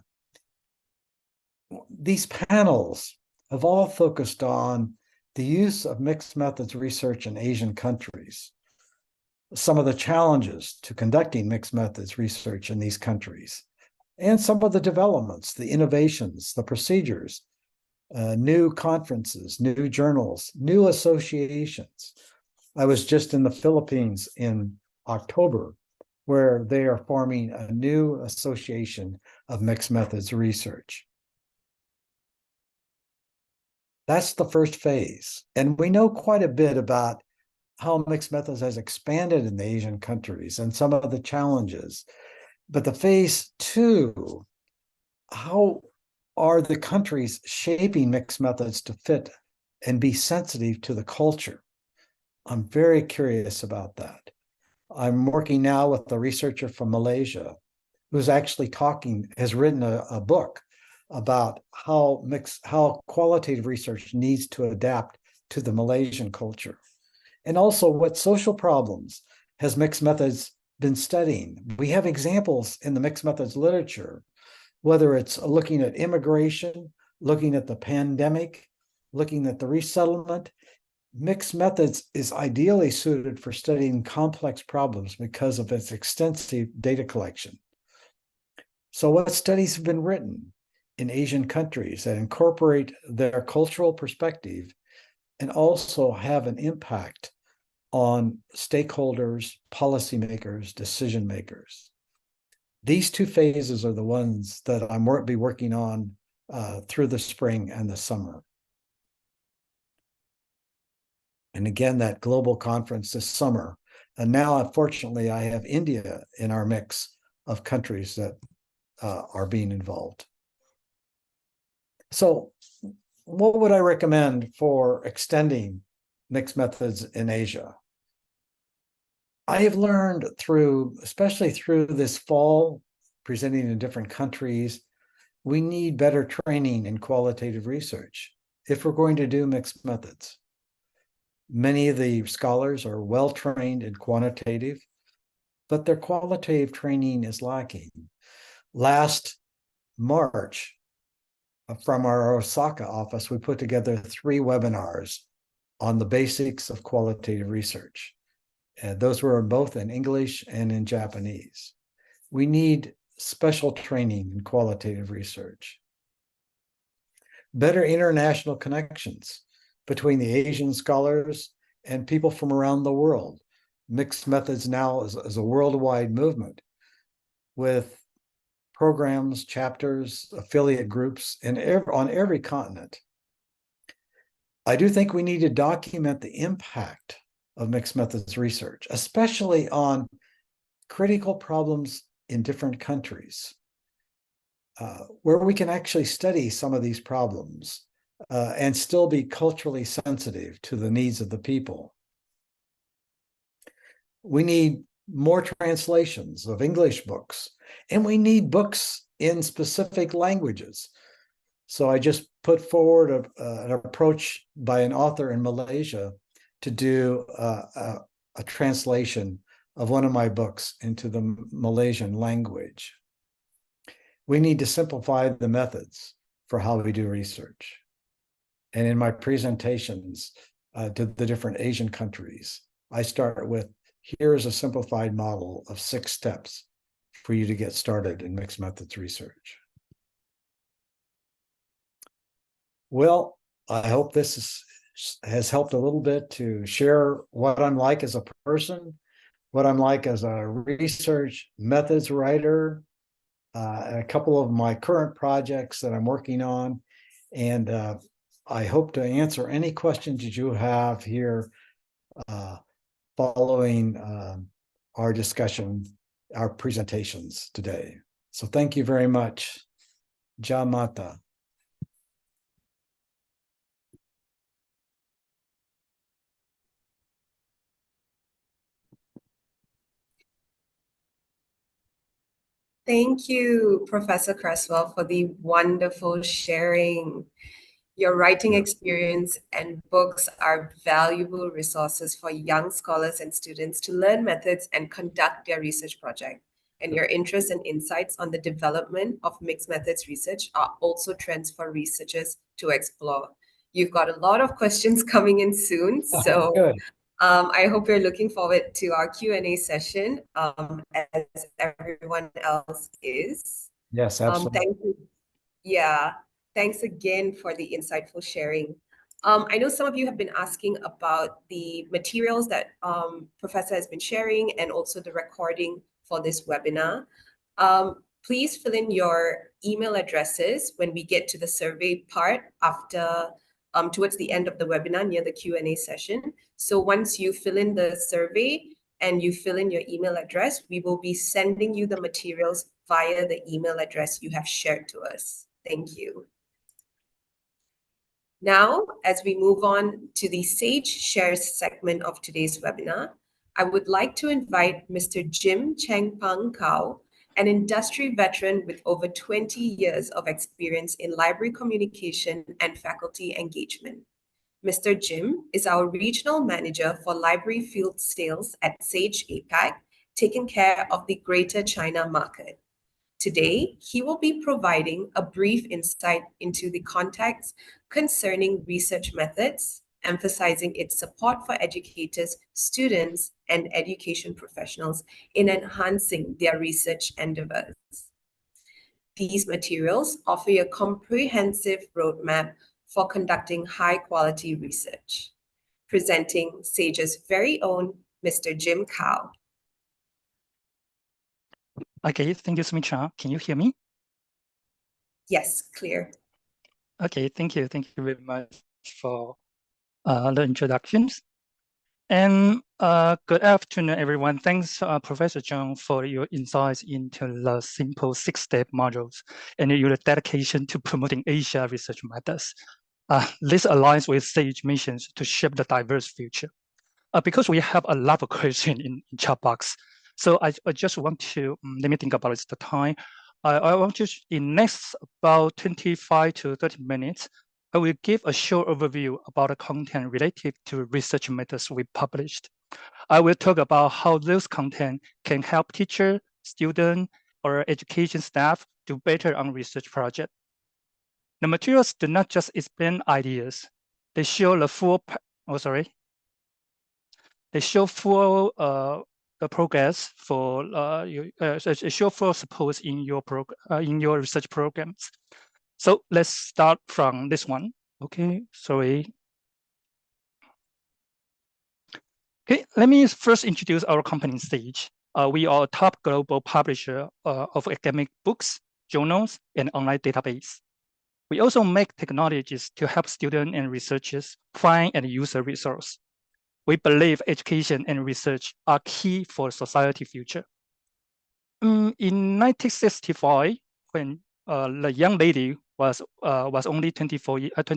[SPEAKER 2] These panels have all focused on the use of mixed methods research in Asian countries, some of the challenges to conducting mixed methods research in these countries, and some of the developments, the innovations, the procedures, new conferences, new journals, new associations. I was just in the Philippines in October, where they are forming a new association of mixed methods research. That's the first phase. And we know quite a bit about how mixed methods has expanded in the Asian countries and some of the challenges. But the phase two, how are the countries shaping mixed methods to fit and be sensitive to the culture? I'm very curious about that. I'm working now with a researcher from Malaysia who's actually has written a book about how qualitative research needs to adapt to the Malaysian culture. And also what social problems has mixed methods been studying. We have examples in the mixed methods literature, whether it's looking at immigration, looking at the pandemic, looking at the resettlement. Mixed methods is ideally suited for studying complex problems because of its extensive data collection. So what studies have been written in Asian countries that incorporate their cultural perspective and also have an impact on stakeholders, policymakers, decision makers? These two phases are the ones that I'm be working on through the spring and the summer. And again, that global conference this summer. And now, unfortunately, I have India in our mix of countries that are being involved. So what would I recommend for extending mixed methods in Asia? I have learned especially through this fall, presenting in different countries, we need better training in qualitative research if we're going to do mixed methods. Many of the scholars are well trained in quantitative, but their qualitative training is lacking. Last March, from our Osaka office, we put together 3 webinars on the basics of qualitative research. And those were both in English and in Japanese. We need special training in qualitative research. Better international connections between the Asian scholars and people from around the world. Mixed methods now is a worldwide movement with programs, chapters, affiliate groups on every continent. I do think we need to document the impact of mixed methods research, especially on critical problems in different countries, where we can actually study some of these problems and still be culturally sensitive to the needs of the people. We need more translations of English books, and we need books in specific languages. So I just put forward an approach by an author in Malaysia to do a translation of one of my books into the Malaysian language. We need to simplify the methods for how we do research. And in my presentations to the different Asian countries, I start with, here's a simplified model of 6 steps for you to get started in mixed methods research. Well, I hope this has helped a little bit to share what I'm like as a person, what I'm like as a research methods writer, a couple of my current projects that I'm working on. And I hope to answer any questions that you have here following our discussion, our presentations today. So thank you very much. Jamata.
[SPEAKER 1] Thank you, Professor Creswell, for the wonderful sharing. Your writing experience and books are valuable resources for young scholars and students to learn methods and conduct their research project. And your interest and insights on the development of mixed methods research are also trends for researchers to explore. You've got a lot of questions coming in soon, so
[SPEAKER 2] Good.
[SPEAKER 1] I hope you're looking forward to our Q&A session, as everyone else is.
[SPEAKER 2] Yes, absolutely.
[SPEAKER 1] Thank you. Yeah, thanks again for the insightful sharing. I know some of you have been asking about the materials that Professor has been sharing and also the recording for this webinar. Please fill in your email addresses when we get to the survey part after towards the end of the webinar near the Q&A session. So once you fill in the survey and you fill in your email address, we will be sending you the materials via the email address you have shared to us. Thank you. Now, as we move on to the Sage Shares segment of today's webinar, I would like to invite Mr. Cheng Pang Kao, an industry veteran with over 20 years of experience in library communication and faculty engagement. Mr. Jim is our regional manager for library field sales at Sage APAC, taking care of the Greater China market. Today, he will be providing a brief insight into the context concerning research methods, emphasizing its support for educators, students, and education professionals in enhancing their research endeavors. These materials offer a comprehensive roadmap for conducting high-quality research. Presenting Sage's very own Mr. Jim Kao.
[SPEAKER 4] Okay, thank you, Smita. Can you hear me?
[SPEAKER 1] Yes, clear.
[SPEAKER 4] Okay, thank you. Thank you very much for the introductions. And good afternoon, everyone. Thanks, Professor Zhang, for your insights into the simple 6-step modules and your dedication to promoting Asia research methods. This aligns with SAGE missions to shape the diverse future. Because we have a lot of questions in chat box, so I just want to, let me think about it, the time. I want to, in next about 25 to 30 minutes, I will give a short overview about the content related to research methods we published. I will talk about how those content can help teacher, student, or education staff do better on research project. The materials do not just explain ideas, they show the full, they show full the progress for show full support in your research programs. So let's start from this one. Okay, sorry. Okay, let me first introduce our company Sage. We are a top global publisher of academic books, journals, and online database. We also make technologies to help students and researchers find and use a resource. We believe education and research are key for society future. In 1965, when the young lady was only 20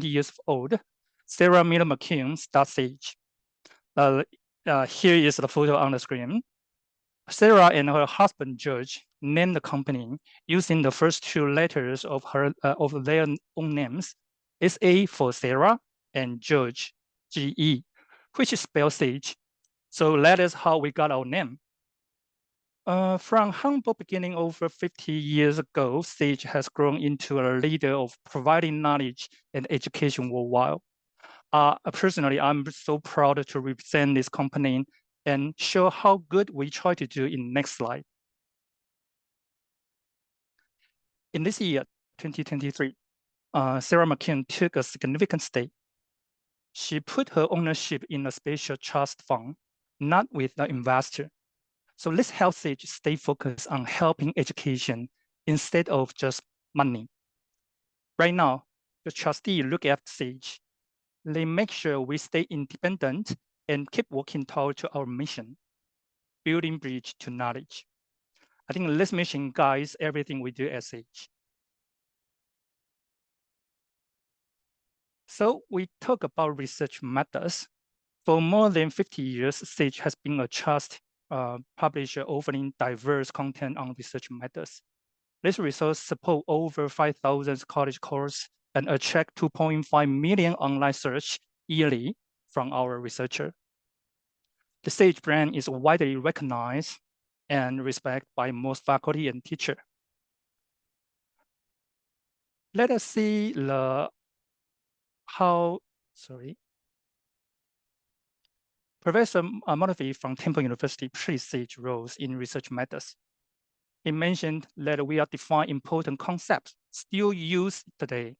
[SPEAKER 4] years old, Sarah Miller McCune started Sage. Here is the photo on the screen. Sarah and her husband George named the company using the first 2 letters of their own names, SA for Sarah and George, GE, which is spelled Sage. So that is how we got our name. From humble beginning over 50 years ago, Sage has grown into a leader of providing knowledge and education worldwide. Personally, I'm so proud to represent this company and show how good we try to do in next slide. In this year, 2023, Sarah McCune took a significant step. She put her ownership in a special trust fund, not with the investor. So let's help Sage stay focused on helping education instead of just money. Right now, the trustee look at Sage. They make sure we stay independent and keep working toward our mission, building bridge to knowledge. I think this mission guides everything we do at Sage. So we talk about research methods. For more than 50 years, Sage has been a trusted publisher offering diverse content on research methods. This resource support over 5,000 college courses and attract 2.5 million online search yearly from our researcher. The Sage brand is widely recognized and respected by most faculty and teachers. Let us see Professor Murphy from Temple University praised Sage roles in research methods. He mentioned that we are defining important concepts still used today.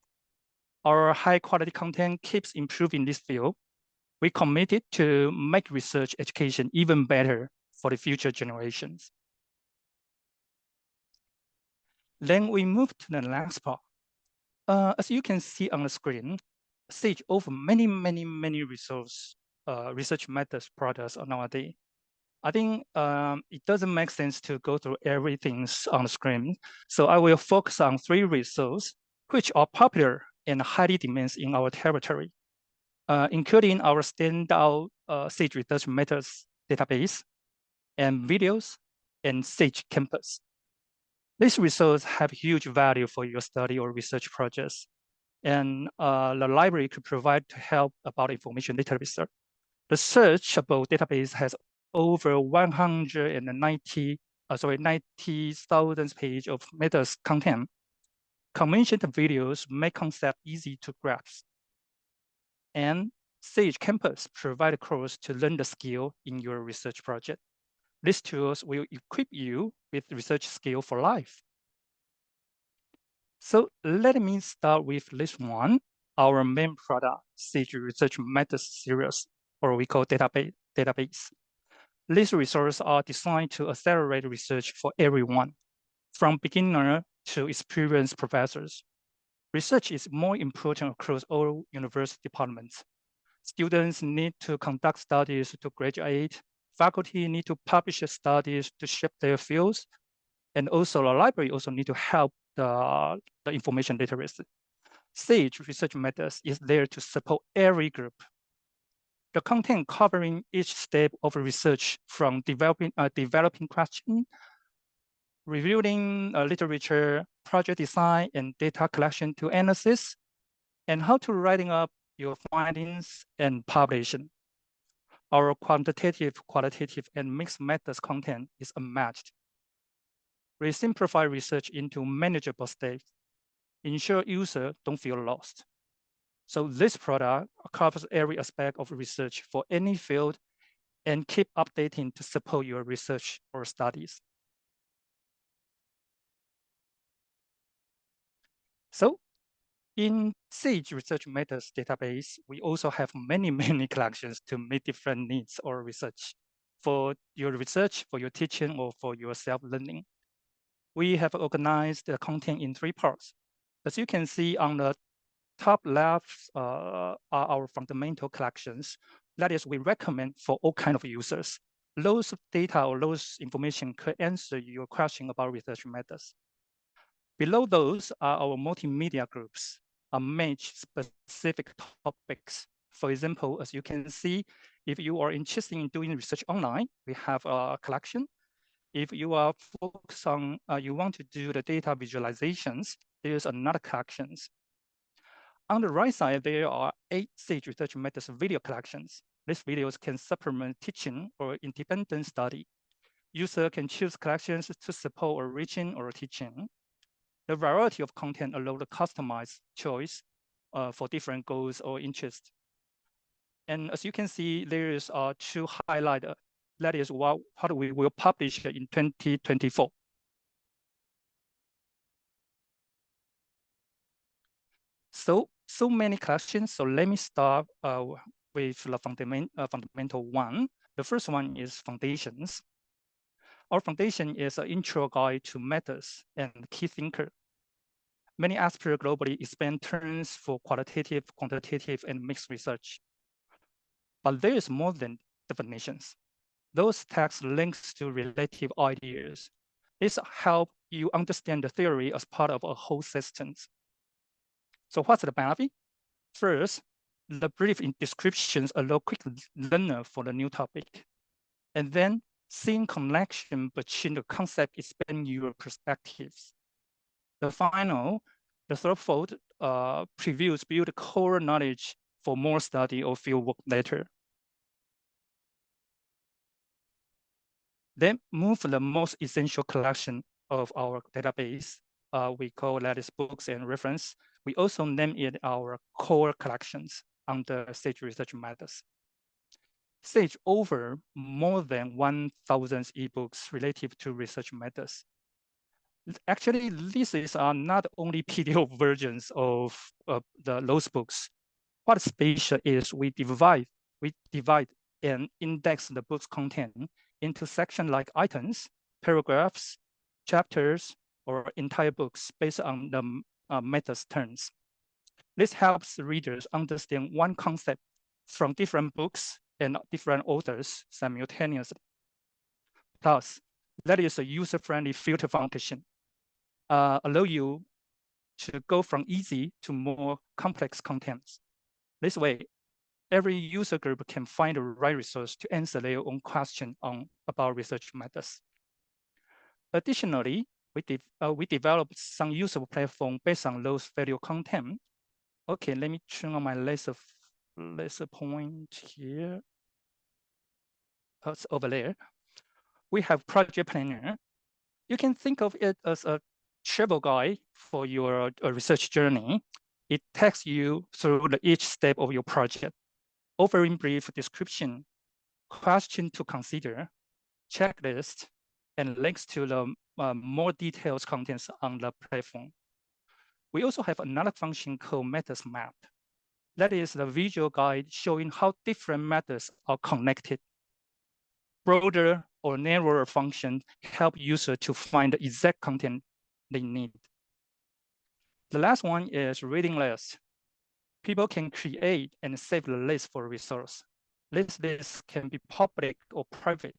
[SPEAKER 4] Our high-quality content keeps improving this field. We committed to make research education even better for the future generations. Then we move to the next part. As you can see on the screen, Sage offers many research methods products nowadays. I think it doesn't make sense to go through everything on the screen. So I will focus on 3 resources which are popular and highly demanded in our territory, including our standout Sage Research Methods database and videos and Sage Campus. These resources have huge value for your study or research projects, and the library could provide to help about information literacy. The searchable database has over 90,000 pages of methods content. Conventional videos make concept easy to grasp. And Sage Campus provide course to learn the skill in your research project. These tools will equip you with research skill for life. So let me start with this one, our main product, Sage Research Methods Series, or we call database. These resources are designed to accelerate research for everyone, from beginner to experienced professors. Research is more important across all university departments. Students need to conduct studies to graduate. Faculty need to publish studies to shape their fields. And also the library also need to help the information literacy. Sage Research Methods is there to support every group. The content covering each step of research, from developing question, reviewing literature, project design, and data collection to analysis, and how to writing up your findings and publishing. Our quantitative, qualitative, and mixed methods content is unmatched. We simplify research into manageable steps, ensure users don't feel lost. So this product covers every aspect of research for any field and keep updating to support your research or studies. So in Sage Research Methods database, we also have many collections to meet different needs or research. For your research, for your teaching, or for your self-learning. We have organized the content in 3 parts. As you can see on the top left are our fundamental collections. That is, we recommend for all kinds of users. Those data or those information could answer your question about research methods. Below those are our multimedia groups, match specific topics. For example, as you can see, if you are interested in doing research online, we have a collection. If you are focused on, you want to do the data visualizations, there's another collections. On the right side, there are 8 Sage Research Methods video collections. These videos can supplement teaching or independent study. User can choose collections to support or reaching or teaching. The variety of content allows the customized choice for different goals or interests. And as you can see, there is 2 highlighted. That is what we will publish in 2024. So many collections. So let me start with the fundamental one. The first one is foundations. Our foundation is an intro guide to methods and key thinker. Many experts globally expand terms for qualitative, quantitative, and mixed research. But there is more than definitions. Those texts links to relative ideas. This help you understand the theory as part of a whole system. So what's the benefit? First, the brief descriptions allow quick learner for the new topic. And then seeing connection between the concept expand your perspectives. The third previews build core knowledge for more study or field work later. Then move the most essential collection of our database. We call that is books and reference. We also name it our core collections under Sage Research Methods. Sage over more than 1,000 ebooks related to research methods. Actually, these are not only PDF versions of those books. What special is we divide and index the book's content into sections like items, paragraphs, chapters, or entire books based on the methods terms. This helps readers understand one concept from different books and different authors simultaneously. Plus, that is a user-friendly filter function, allow you to go from easy to more complex contents. This way, every user group can find the right resource to answer their own question about research methods. Additionally, we developed some usable platform based on those value content. Okay, let me turn on my laser point here. Oh, it's over there. We have Project Planner. You can think of it as a travel guide for your research journey. It takes you through each step of your project, offering brief description, question to consider, checklist, and links to the more detailed contents on the platform. We also have another function called Methods Map. That is the visual guide showing how different methods are connected. Broader or narrower functions help users to find the exact content they need. The last one is reading list. People can create and save the list for resource. This list can be public or private.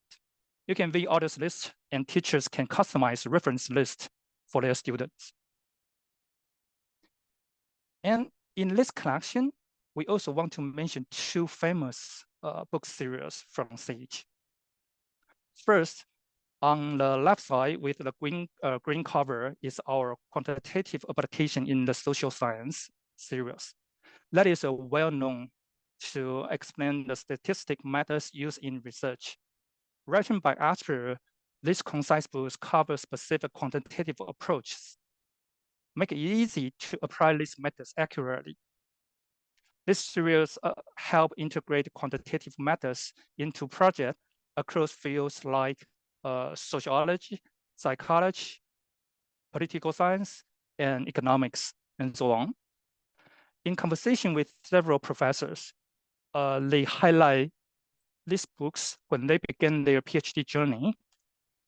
[SPEAKER 4] You can view others' lists, and teachers can customize reference lists for their students. And in this collection, we also want to mention two famous book series from Sage. First, on the left side with the green cover is our quantitative application in the social science series. That is well-known to explain the statistic methods used in research. Written by Asper, this concise book covers specific quantitative approaches, make it easy to apply these methods accurately. This series help integrate quantitative methods into projects across fields like sociology, psychology, political science, and economics, and so on. In conversation with several professors, they highlight these books when they begin their PhD journey.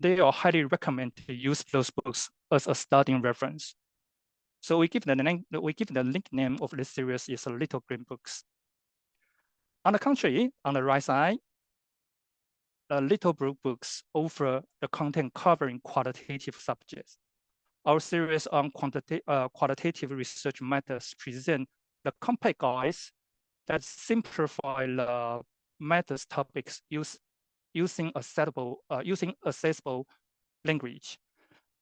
[SPEAKER 4] They are highly recommend to use those books as a starting reference. So we give the link name of this series is Little Green Books. On the contrary, on the right side, the Little Blue Books offer the content covering qualitative subjects. Our series on qualitative research methods present the compact guides that simplify the methods topics using accessible language.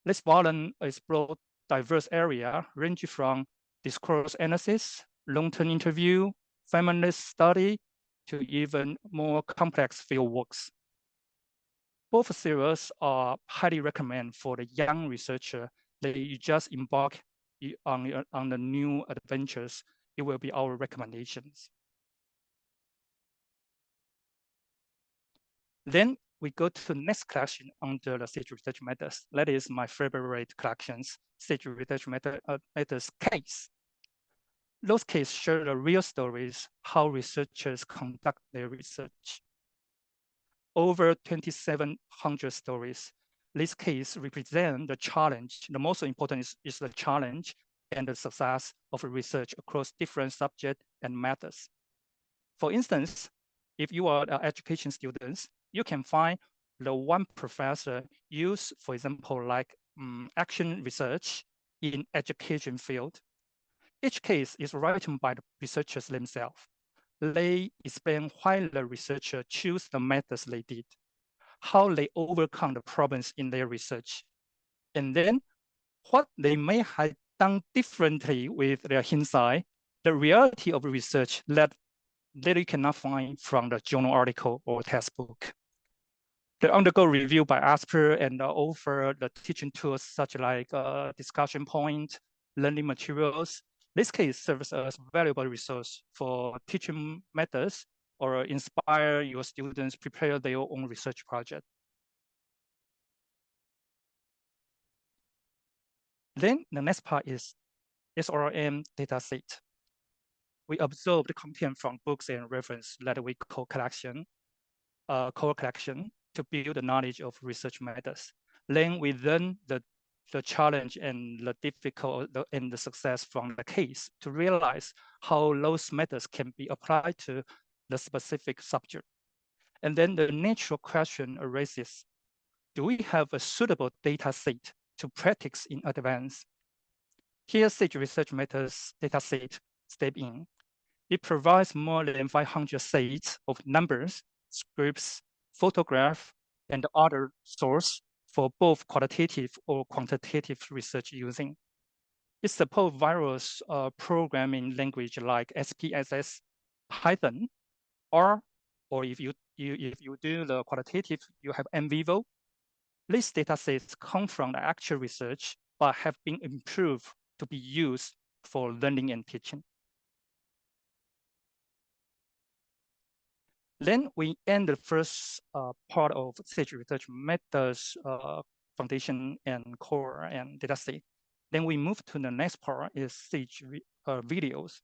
[SPEAKER 4] This volume explores diverse areas ranging from discourse analysis, long-term interview, feminist study, to even more complex field works. Both series are highly recommended for the young researcher that you just embark on the new adventures. It will be our recommendations. Then we go to the next collection under the Sage Research Methods. That is my favorite collections, Sage Research Methods case. Those cases share the real stories, how researchers conduct their research. Over 2,700 stories. This case represents the challenge. The most important is the challenge and the success of research across different subjects and methods. For instance, if you are education students, you can find the one professor use, for example, like action research in education field. Each case is written by the researchers themselves. They explain why the researcher choose the methods they did, how they overcome the problems in their research, and then what they may have done differently with their hindsight, the reality of research that you cannot find from the journal article or textbook. They undergo review by Asper and offer the teaching tools such like discussion point, learning materials. This case serves as valuable resource for teaching methods or inspire your students prepare their own research project. Then the next part is SRM dataset. We observe the content from books and reference that we call collection, core collection, to build the knowledge of research methods. Then we learn the the challenge and the difficult and the success from the case to realize how those methods can be applied to the specific subject. And then the natural question arises, do we have a suitable data set to practice in advance? Here, Sage Research Methods dataset step in. It provides more than 500 sets of numbers, scripts, photographs, and other source for both qualitative or quantitative research using. It supports various programming language like SPSS, Python, or if you do the qualitative, you have NVivo. These datasets come from the actual research, but have been improved to be used for learning and teaching. Then we end the first part of Sage Research Methods foundation and core and dataset. Then we move to the next part is Sage videos.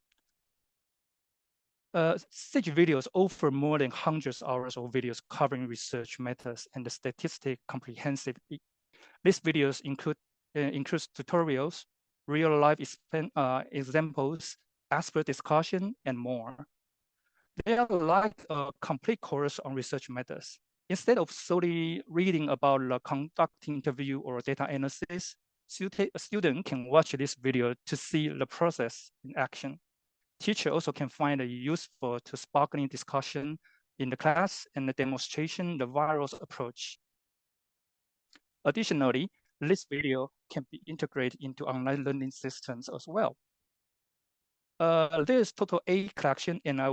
[SPEAKER 4] Sage videos offer more than hundreds of hours of videos covering research methods and the statistic comprehensively. These videos includes tutorials, real-life examples, expert discussion, and more. They are like a complete course on research methods. Instead of solely reading about the conducting interview or data analysis, a student can watch this video to see the process in action. Teacher also can find it useful to sparkling discussion in the class and the demonstration the various approach. Additionally, this video can be integrated into online learning systems as well. There is total 8 collection, and I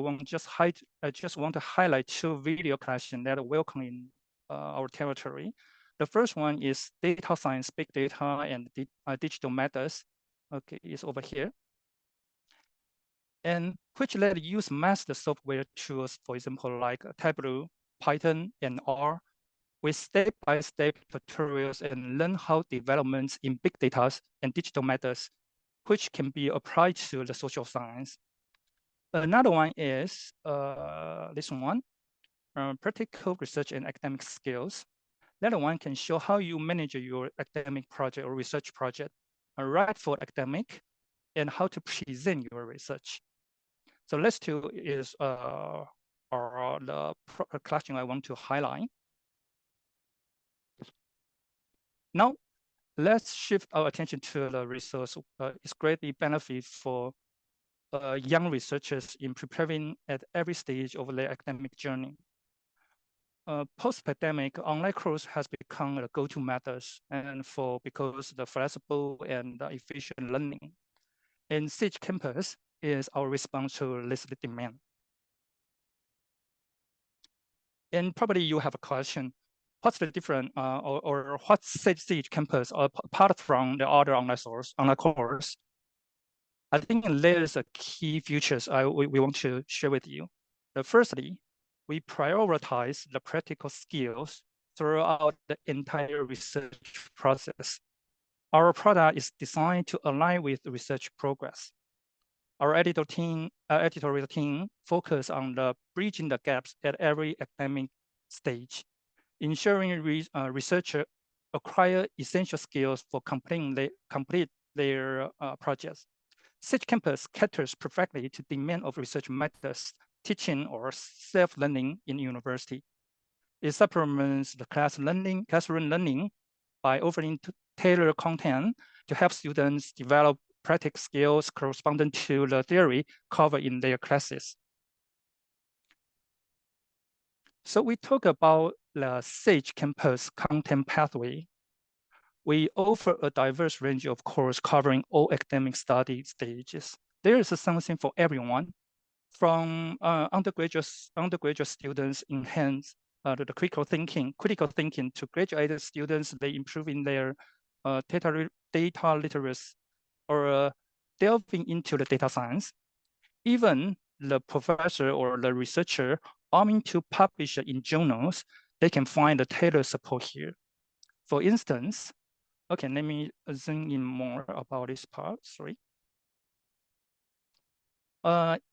[SPEAKER 4] just want to highlight 2 video collection that are welcome in our territory. The first one is data science, big data, and digital methods. Okay, it's over here. And which let use master software tools, for example, like Tableau, Python, and R, with step-by-step tutorials and learn how developments in big data and digital methods, which can be applied to the social science. Another one is this one, practical research and academic skills. That one can show how you manage your academic project or research project, right for academic, and how to present your research. So let's two is the collection I want to highlight. Now, let's shift our attention to the resource. It's greatly benefit for young researchers in preparing at every stage of their academic journey. Post-pandemic, online course has become a go-to method and because the flexible and efficient learning. And Sage Campus is our response to this demand. And probably you have a question, what's the difference or what's Sage Campus apart from the other online course? I think there's a key features we want to share with you. Firstly, we prioritize the practical skills throughout the entire research process. Our product is designed to align with the research progress. Our editorial team focus on bridging the gaps at every academic stage, ensuring researchers acquire essential skills for complete their projects. Sage Campus caters perfectly to demand of research methods, teaching or self-learning in university. It supplements the classroom learning by offering tailored content to help students develop practical skills corresponding to the theory covered in their classes. So we talk about the Sage Campus content pathway. We offer a diverse range of courses covering all academic study stages. There is something for everyone, from undergraduate students enhance the critical thinking to graduate students, they improve in their data literacy or delving into the data science. Even the professor or the researcher aiming to publish in journals, they can find the tailored support here. For instance, okay, let me zoom in more about this part, sorry.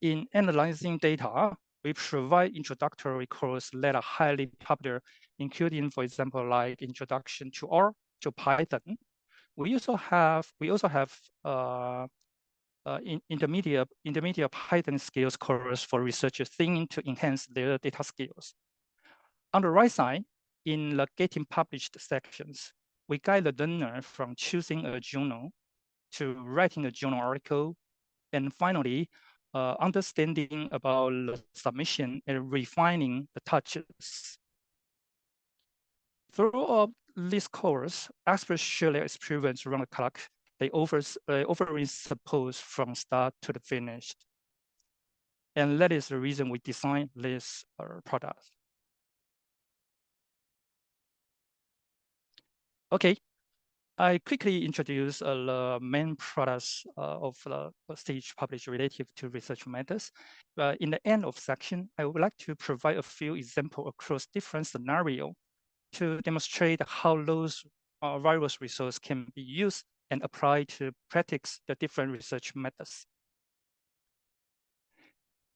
[SPEAKER 4] In analyzing data, we provide introductory courses that are highly popular, including, for example, like Introduction to R, to Python, We also have intermediate Python skills course for researchers thinking to enhance their data skills. On the right side, in the Getting Published sections, we guide the learner from choosing a journal to writing a journal article, and finally, understanding about the submission and refining the touches. Throughout this course, experts share their experience around the clock. They offering support from start to the finish. And that is the reason we designed this product. Okay, I quickly introduce the main products of the stage published relative to research methods. In the end of section, I would like to provide a few examples across different scenarios to demonstrate how those various resources can be used and applied to practice the different research methods.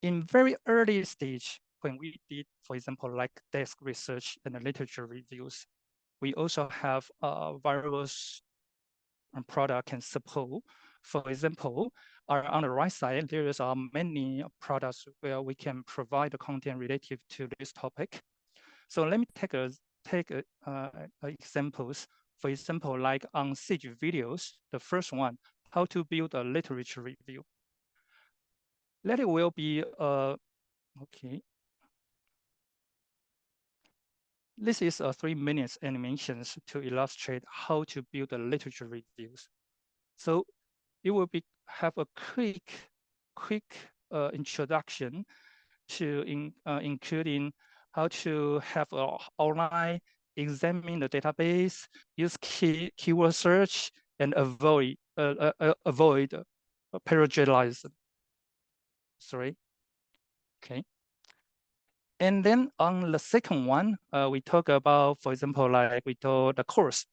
[SPEAKER 4] In very early stage, when we did, for example, like desk research and literature reviews, we also have various product can support. For example, on the right side, there is many products where we can provide the content relative to this topic. So let me take examples. For example, like on Sage videos, the first one, how to build a literature review. That it will be okay. This is a 3 minutes animations to illustrate how to build a literature reviews. So it will have a quick introduction to including how to have an outline, examine the database, use keyword search, and avoid parallelization. Sorry. Okay. And then on the second one, we talk about, for example, like we do the course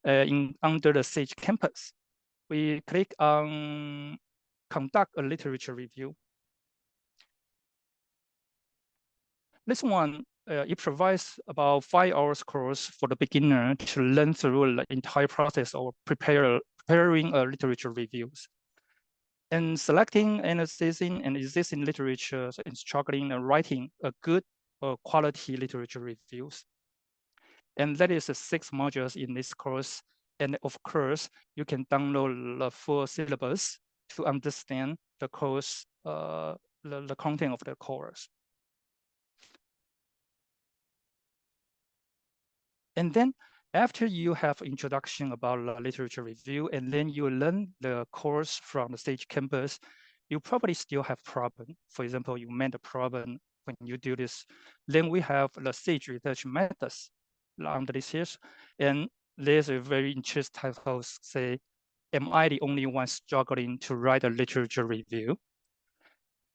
[SPEAKER 4] under the Sage campus. We click on conduct a literature review. This one, it provides about 5 hours course for the beginner to learn through the entire process of preparing a literature reviews. And selecting, analyzing, and existing literature and struggling and writing a good quality literature reviews. And that is the 6 modules in this course. And of course, you can download the full syllabus to understand the course, the content of the course. And then after you have introduction about the literature review, and then you learn the course from the Sage campus, you probably still have problem. For example, you met a problem when you do this. Then we have the Sage research methods under this here. And there's a very interesting title, say, am I the only one struggling to write a literature review?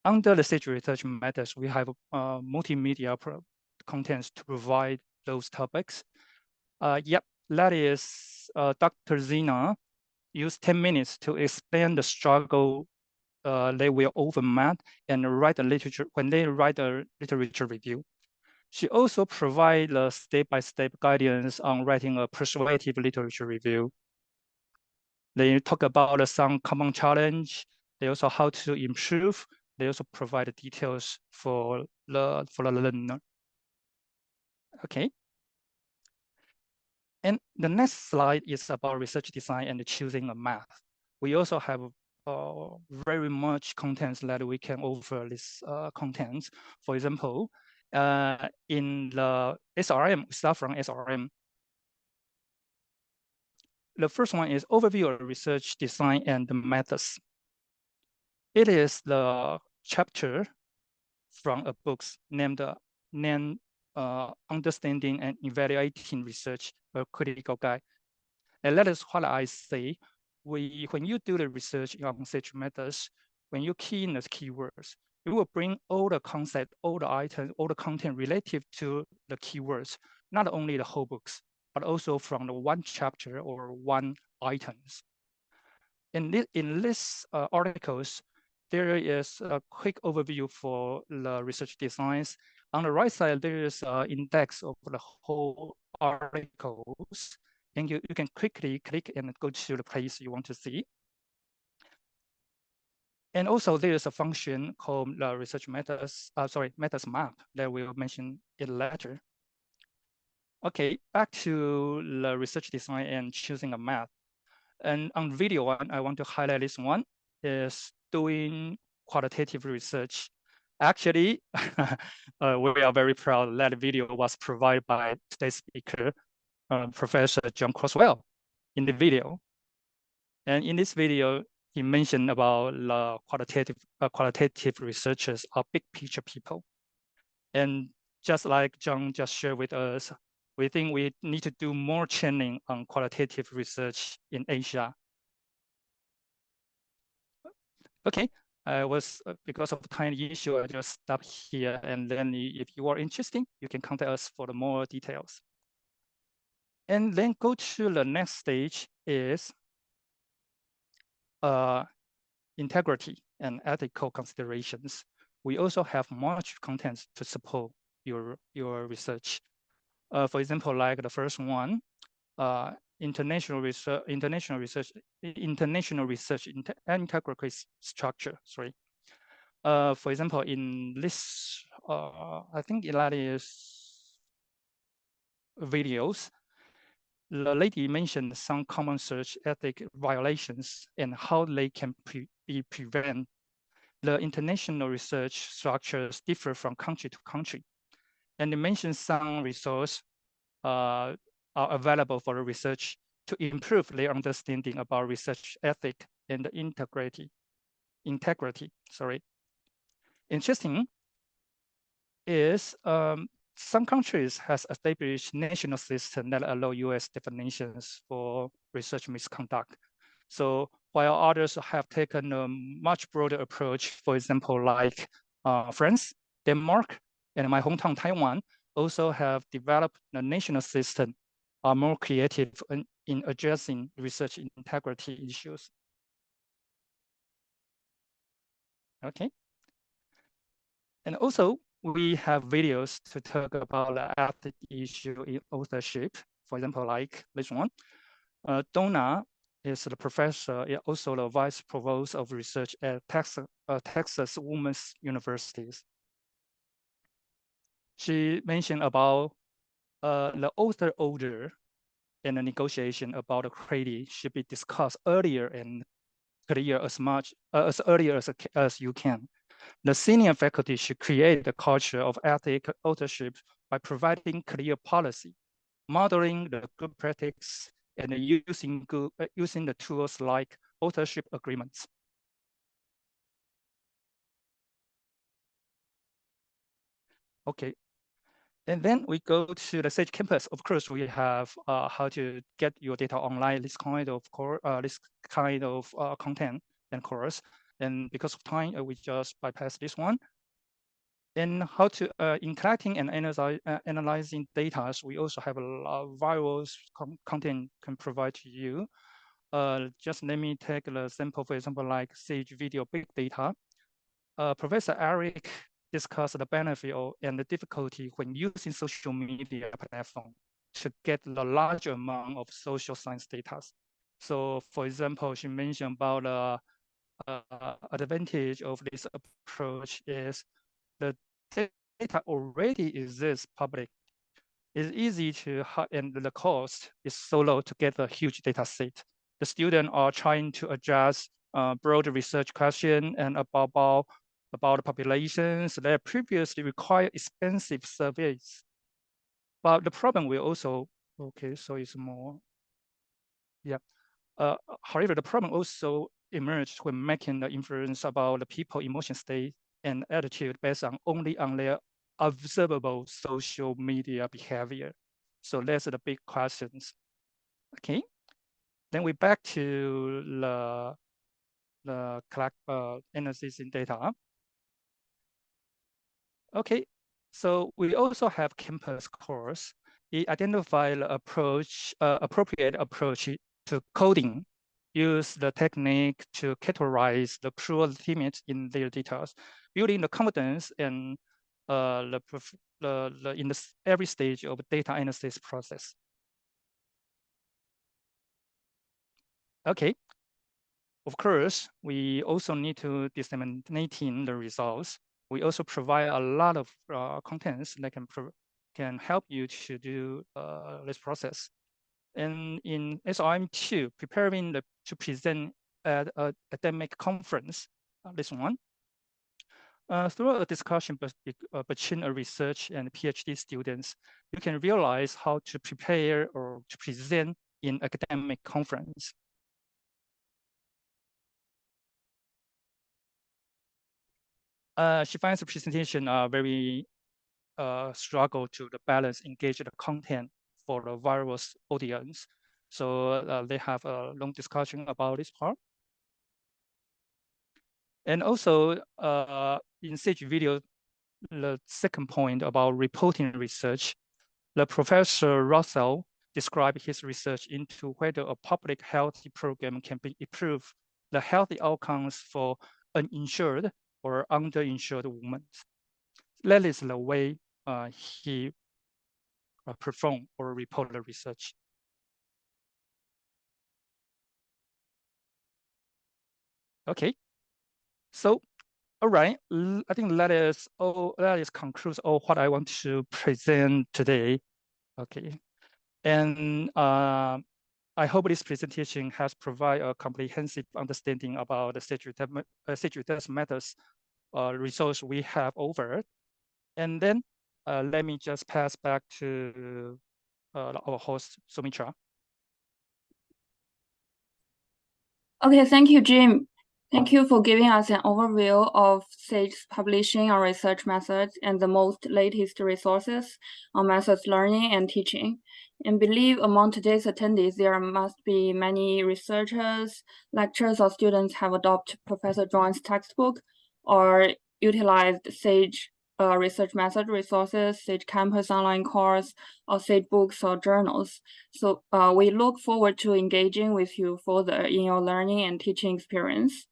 [SPEAKER 4] Under the Sage research methods, we have multimedia contents to provide those topics. Yep, that is Dr. Zina used 10 minutes to explain the struggle they will overcome and write a literature when they write a literature review. She also provides a step-by-step guidance on writing a persuasive literature review. They talk about some common challenge. They also how to improve. They also provide details for the learner. Okay. And the next slide is about research design and choosing a math. We also have very much contents that we can offer this contents. For example, in the SRM, we start from SRM. The first one is overview of research design and the methods. It is the chapter from a book named Understanding and Evaluating Research, a critical guide. And that is what I say. When you do the research on such methods, when you key in the keywords, it will bring all the concept, all the items, all the content relative to the keywords, not only the whole books, but also from the one chapter or one items. In this articles, there is a quick overview for the research designs. On the right side, there is an index of the whole articles. and you can quickly click and go to the place you want to see. And also there's a function called the research methods map that we'll mention it later. Okay, back to the research design and choosing a map. And on video one, I want to highlight this one is doing qualitative research. Actually, we are very proud that video was provided by today's speaker, Professor John Creswell, in the video. And in this video, he mentioned about the qualitative researchers are big picture people. And just like John just shared with us, we think we need to do more training on qualitative research in Asia. Okay, because of time issue, I just stop here. And then if you are interested, you can contact us for the more details. And then go to the next stage is integrity and ethical considerations. We also have much content to support your research. For example, like the first one, international research integrity structure. Sorry. For example, in this, I think that is videos. The lady mentioned some common search ethic violations and how they can be prevented. The international research structures differ from country to country. And they mentioned some resources are available for the research to improve their understanding about research ethic and integrity. Interesting is some countries has established national system that allow US definitions for research misconduct. So while others have taken a much broader approach, for example, like France, Denmark, and my hometown Taiwan also have developed a national system are more creative in addressing research integrity issues. Okay. And also, we have videos to talk about the ethics issue in authorship. For example, like this one. Donna is the professor, also the vice provost of research at Texas Women's Universities. She mentioned about the author order and the negotiation about the credit should be discussed earlier and clear as earlier as you can. The senior faculty should create a culture of ethical authorship by providing clear policy, modeling the good practice, and using the tools like authorship agreements. Okay, and then we go to the Sage campus. Of course, we have how to get your data online. This kind of content and course. And because of time, we just bypass this one. And how to in collecting and analyzing data, we also have a lot of various content can provide to you. Just let me take the sample, for example, like Sage Video Big Data. Professor Eric discussed the benefit and the difficulty when using social media platform to get the large amount of social science data. So, for example, she mentioned about the advantage of this approach is the data already exists public. It's easy to, and the cost is so low to get a huge data set. The students are trying to address broad research question and about the populations that previously required expensive surveys. But the problem will also, okay, so it's more, yeah. However, the problem also emerged when making the inference about the people emotion state and attitude based only on their observable social media behavior. So that's the big questions. Okay, then we back to the analysis in data. Okay, so we also have campus course. It identifies the appropriate approach to coding, use the technique to categorize the cruel limits in their details, building the confidence and in every stage of data analysis process. Okay. Of course, we also need to disseminating the results. We also provide a lot of contents that can help you to do this process. And in SRM2, preparing to present at an academic conference, this one, through a discussion between a research and PhD students, you can realize how to prepare or to present in academic conference. She finds the presentation very struggle to the balance, engage the content for the various audience. So they have a long discussion about this part. And also in Sage video, the second point about reporting research, the Professor Russell described his research into whether a public health program can improve the healthy outcomes for uninsured or underinsured women. That is the way he performed or reported the research. Okay, so all right, I think that is concludes all what I want to present today. Okay, and I hope this presentation has provided a comprehensive understanding about the stage test methods results we have over. And then let me just pass back to our host, Sumitra.
[SPEAKER 5] Okay, thank you, Jim. Thank you for giving us an overview of SAGE's publishing and research methods and the most latest resources on methods learning and teaching. And believe among today's attendees, there must be many researchers, lecturers, or students have adopted Professor Zhuang's textbook or utilized SAGE research method resources, SAGE Campus online course, or SAGE books or journals. So we look forward to engaging with you further in your learning and teaching experience.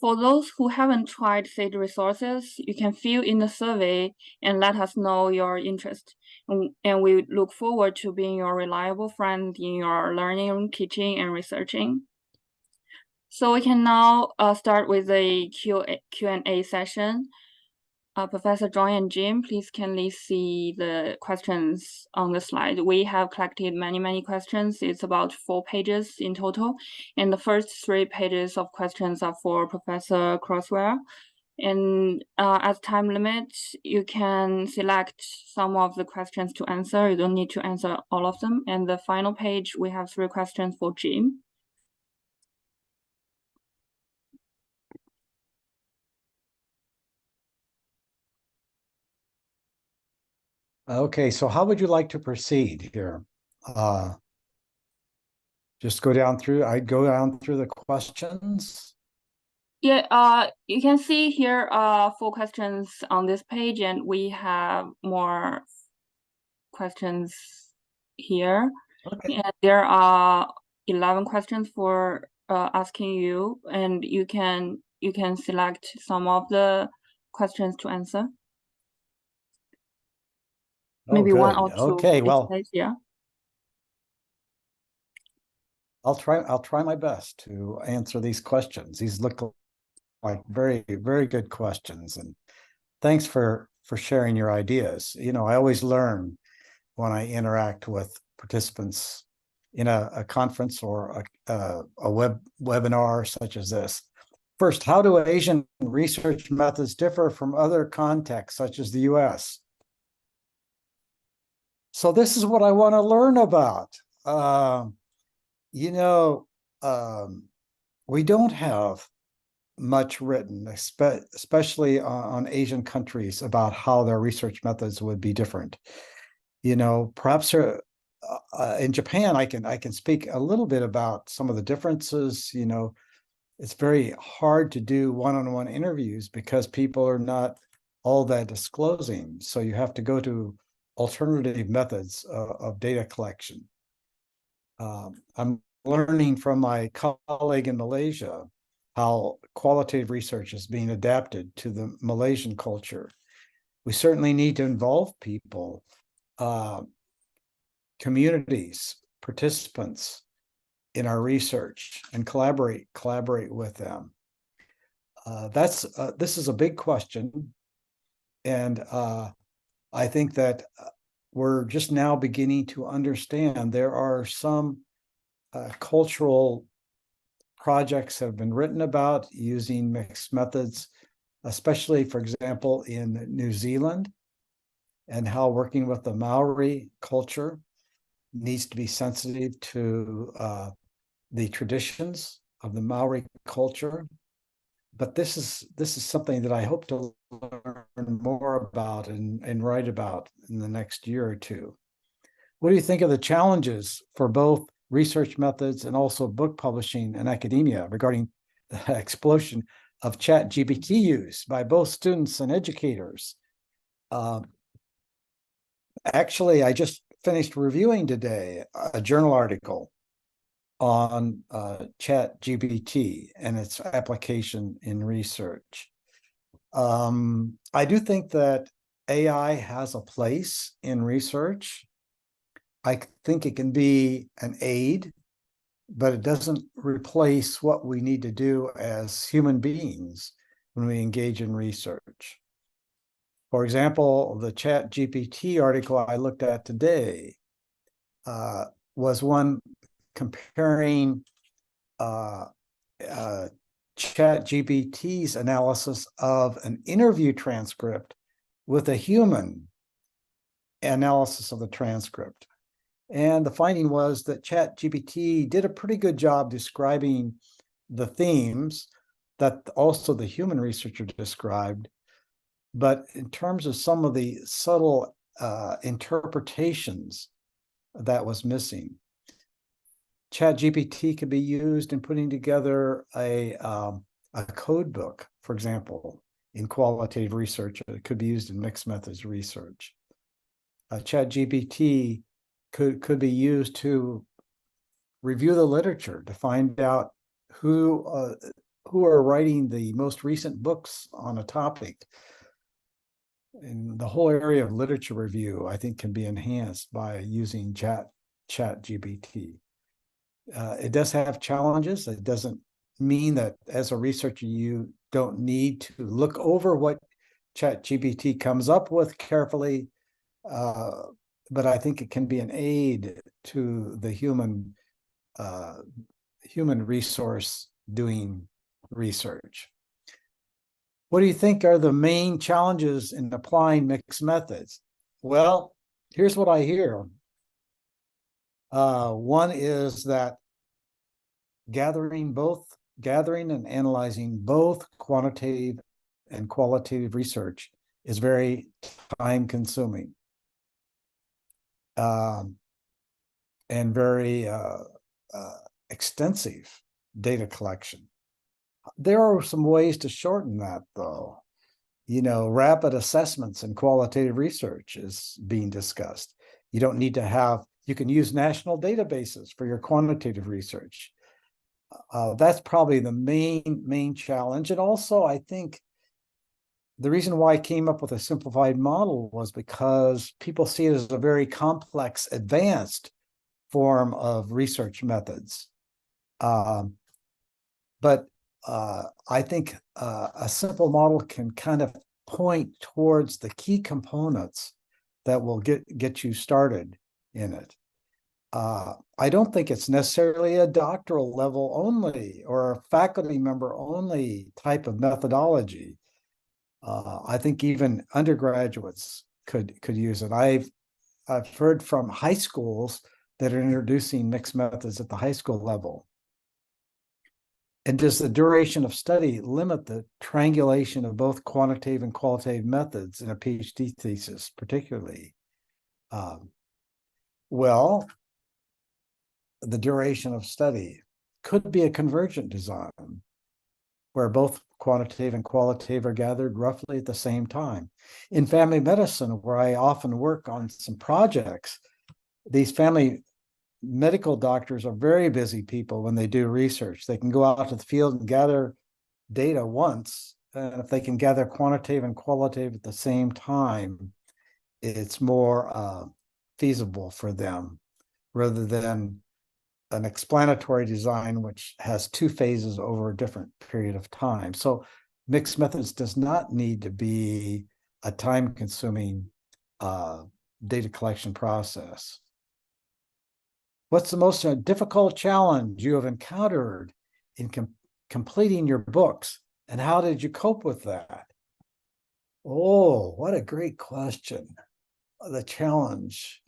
[SPEAKER 5] For those who haven't tried SAGE resources, you can fill in the survey and let us know your interest. And we look forward to being your reliable friend in your learning, teaching, and researching. So we can now start with a Q&A session. Professor Zhuang and Jim, please kindly see the questions on the slide. We have collected many questions. It's about 4 pages in total. And the first 3 pages of questions are for Professor Creswell. And as time limit, you can select some of the questions to answer. You don't need to answer all of them. And the final page, we have 3 questions for Jim.
[SPEAKER 2] Okay, so how would you like to proceed here? Just go down through, I'd go down through the questions.
[SPEAKER 5] Yeah, you can see here 4 questions on this page, and we have more questions here.
[SPEAKER 2] Okay.
[SPEAKER 5] And there are 11 questions for asking you, and you can select some of the questions to answer. Maybe
[SPEAKER 2] good.
[SPEAKER 5] 1 or 2.
[SPEAKER 2] Okay, well,
[SPEAKER 5] yeah.
[SPEAKER 2] I'll try my best to answer these questions. These look like very good questions, and thanks for sharing your ideas. You know, I always learn when I interact with participants in a conference or a webinar such as this. First, how do Asian research methods differ from other contexts such as the US? So this is what I want to learn about. You know, we don't have much written, especially on Asian countries, about how their research methods would be different. You know, perhaps in Japan, I can speak a little bit about some of the differences. You know, it's very hard to do one-on-one interviews because people are not all that disclosing. So you have to go to alternative methods of data collection. I'm learning from my colleague in Malaysia how qualitative research is being adapted to the Malaysian culture. We certainly need to involve people, communities, participants, in our research and collaborate with them. This is a big question, and I think that we're just now beginning to understand there are some cultural projects have been written about using mixed methods, especially, for example, in New Zealand, and how working with the Maori culture needs to be sensitive to the traditions of the Maori culture. But this is something that I hope to learn more about and write about in the next year or two. What do you think of the challenges for both research methods and also book publishing and academia regarding the explosion of ChatGPT use by both students and educators? Actually, I just finished reviewing today a journal article on ChatGPT and its application in research. I do think that AI has a place in research. I think it can be an aid, but it doesn't replace what we need to do as human beings when we engage in research. For example, the ChatGPT article I looked at today was one comparing ChatGPT's analysis of an interview transcript with a human analysis of the transcript. And the finding was that ChatGPT did a pretty good job describing the themes that also the human researcher described. But in terms of some of the subtle interpretations, that was missing. ChatGPT could be used in putting together a code book, for example, in qualitative research. It could be used in mixed methods research. ChatGPT could be used to review the literature to find out who are writing the most recent books on a topic. And the whole area of literature review, I think, can be enhanced by using ChatGPT. It does have challenges. It doesn't mean that as a researcher, you don't need to look over what ChatGPT comes up with carefully. But I think it can be an aid to the human resource doing research. What do you think are the main challenges in applying mixed methods? Well, here's what I hear. One is that gathering and analyzing both quantitative and qualitative research is very time consuming and very extensive data collection. There are some ways to shorten that, though. Rapid assessments in qualitative research is being discussed. You don't need to have, you can use national databases for your quantitative research. That's probably the main challenge. And also, I think the reason why I came up with a simplified model was because people see it as a very complex, advanced form of research methods. But I think a simple model can kind of point towards the key components that will get you started in it. I don't think it's necessarily a doctoral level only or a faculty member only type of methodology. I think even undergraduates could use it. I've heard from high schools that are introducing mixed methods at the high school level. And does the duration of study limit the triangulation of both quantitative and qualitative methods in a PhD thesis, particularly? Well, the duration of study could be a convergent design where both quantitative and qualitative are gathered roughly at the same time. In family medicine, where I often work on some projects, these family medical doctors are very busy people when they do research. They can go out to the field and gather data once, and if they can gather quantitative and qualitative at the same time, it's more feasible for them rather than an explanatory design which has two phases over a different period of time. So mixed methods does not need to be a time-consuming data collection process. What's the most difficult challenge you have encountered in completing your books, and how did you cope with that? Oh, what a great question. The challenge.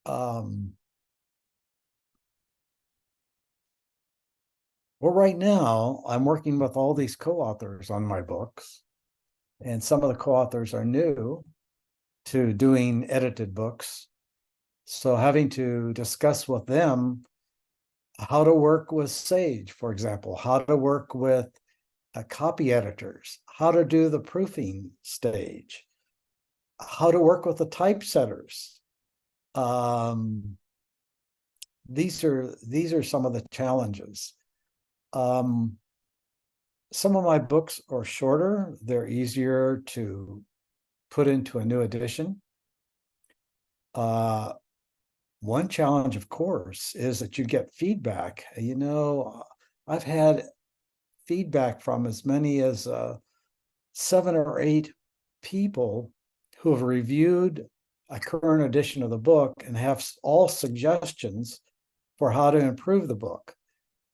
[SPEAKER 2] Well, right now, I'm working with all these co-authors on my books, and some of the co-authors are new to doing edited books. So having to discuss with them how to work with Sage, for example, how to work with copy editors, how to do the proofing stage, how to work with the typesetters. These are some of the challenges. Some of my books are shorter. They're easier to put into a new edition. One challenge, of course, is that you get feedback. You know, I've had feedback from as many as 7 or 8 people who have reviewed a current edition of the book and have all suggestions for how to improve the book,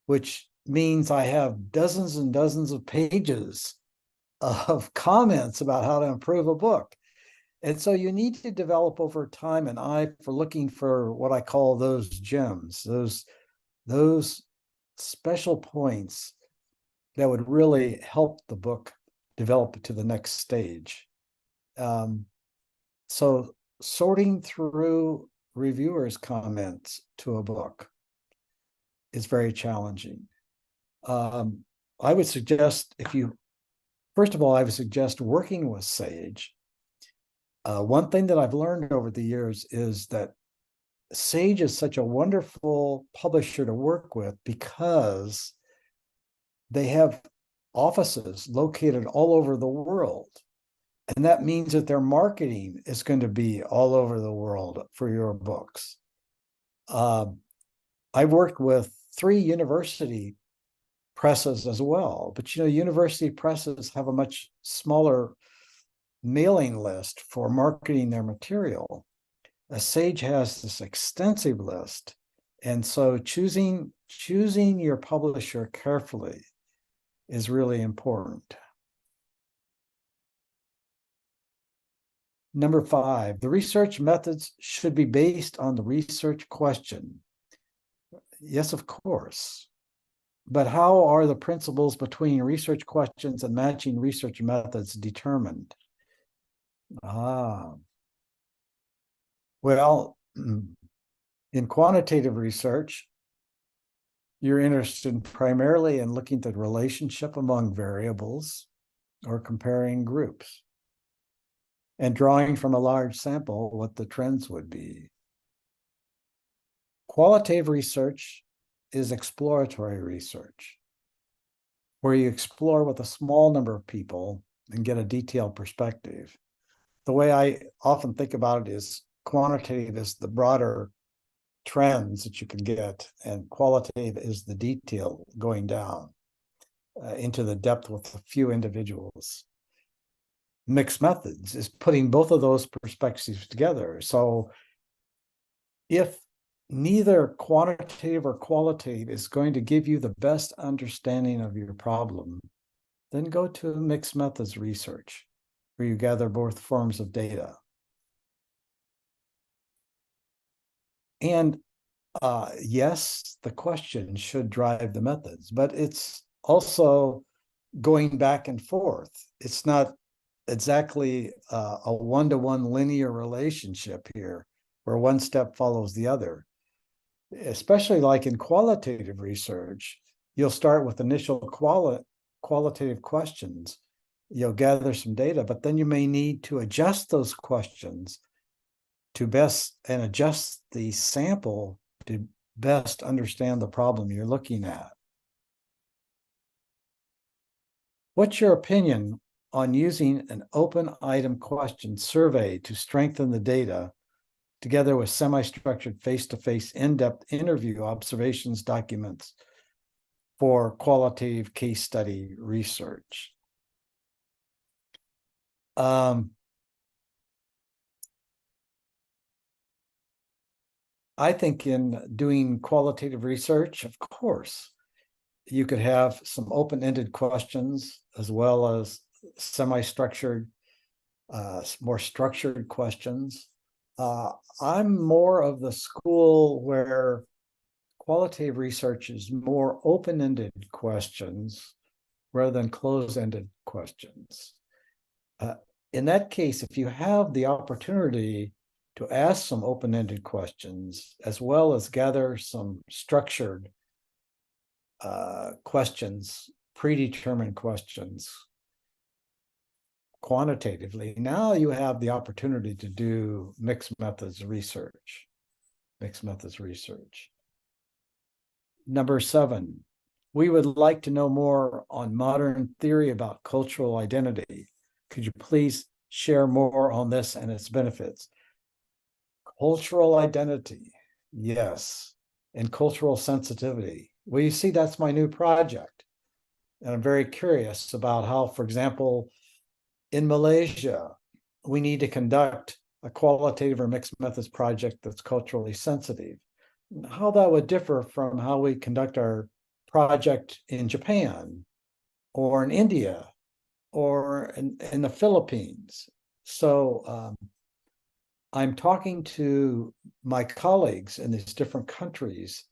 [SPEAKER 2] which means I have dozens and dozens of pages of comments about how to improve a book. And so you need to develop over time an eye for looking for what I call those gems, those special points that would really help the book develop to the next stage. So sorting through reviewers' comments to a book is very challenging. I would suggest first of all, I would suggest working with Sage. One thing that I've learned over the years is that Sage is such a wonderful publisher to work with because they have offices located all over the world. And that means that their marketing is going to be all over the world for your books. I've worked with 3 university presses as well, but you know, university presses have a much smaller mailing list for marketing their material. Sage has this extensive list, and so choosing your publisher carefully is really important. Number 5, the research methods should be based on the research question. Yes, of course. But how are the principles between research questions and matching research methods determined? Well, in quantitative research, you're interested primarily in looking at the relationship among variables or comparing groups and drawing from a large sample what the trends would be. Qualitative research is exploratory research, where you explore with a small number of people and get a detailed perspective. The way I often think about it is quantitative is the broader trends that you can get, and qualitative is the detail going down into the depth with a few individuals. Mixed methods is putting both of those perspectives together. So if neither quantitative or qualitative is going to give you the best understanding of your problem, then go to mixed methods research, where you gather both forms of data. And yes, the question should drive the methods, but it's also going back and forth. It's not exactly a one-to-one linear relationship here, where one step follows the other. Especially like in qualitative research, you'll start with initial qualitative questions. You'll gather some data, but then you may need to adjust those questions to adjust the sample to best understand the problem you're looking at. What's your opinion on using an open item question survey to strengthen the data together with semi-structured face-to-face in-depth interview observations documents for qualitative case study research. I think in doing qualitative research, of course, you could have some open-ended questions as well as semi-structured, more structured questions. I'm more of the school where qualitative research is more open-ended questions rather than closed-ended questions. In that case, if you have the opportunity to ask some open-ended questions, as well as gather some structured questions, predetermined questions, quantitatively, now you have the opportunity to do mixed methods research. Mixed methods research. Number 7, we would like to know more on modern theory about cultural identity. Could you please share more on this and its benefits? Cultural identity, yes, and cultural sensitivity. Well, you see, that's my new project. And I'm very curious about how, for example, in Malaysia, we need to conduct a qualitative or mixed methods project that's culturally sensitive. How that would differ from how we conduct our project in Japan or in India or in the Philippines. So I'm talking to my colleagues in these different countries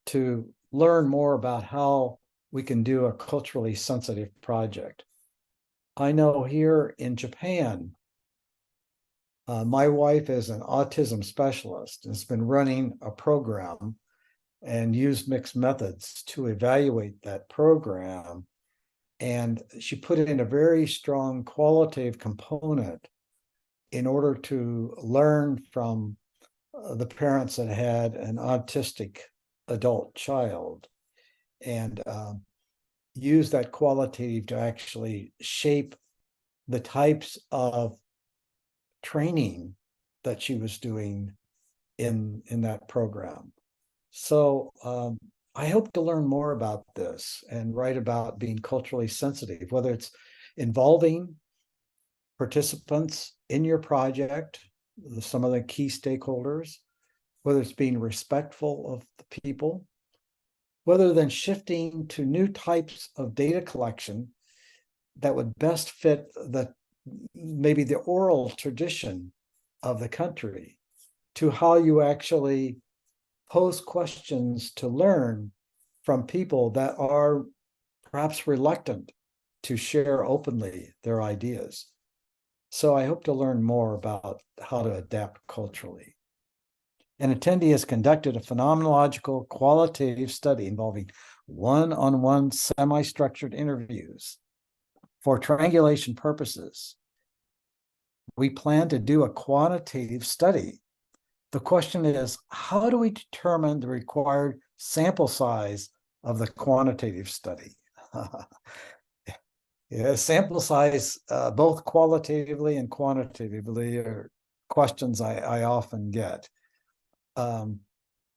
[SPEAKER 2] to learn more about how we can do a culturally sensitive project. I know here in Japan, my wife is an autism specialist and has been running a program and used mixed methods to evaluate that program. And she put in a very strong qualitative component in order to learn from the parents that had an autistic adult child and use that qualitative to actually shape the types of training that she was doing in that program. So I hope to learn more about this and write about being culturally sensitive, whether it's involving participants in your project, some of the key stakeholders, whether it's being respectful of the people, whether then shifting to new types of data collection that would best fit maybe the oral tradition of the country, to how you actually pose questions to learn from people that are perhaps reluctant to share openly their ideas. So I hope to learn more about how to adapt culturally. An attendee has conducted a phenomenological qualitative study involving one-on-one semi-structured interviews. For triangulation purposes, we plan to do a quantitative study. The question is, how do we determine the required sample size of the quantitative study? Yeah, sample size, both qualitatively and quantitatively, are questions I often get.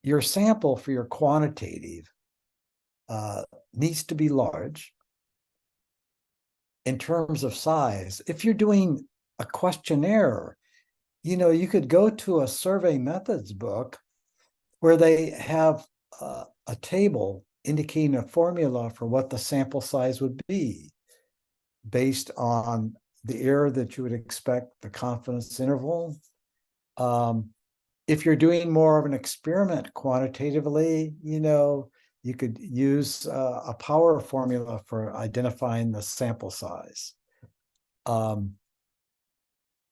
[SPEAKER 2] Your sample for your quantitative needs to be large in terms of size. If you're doing a questionnaire, you could go to a survey methods book where they have a table indicating a formula for what the sample size would be based on the error that you would expect, the confidence interval. If you're doing more of an experiment quantitatively, you could use a power formula for identifying the sample size.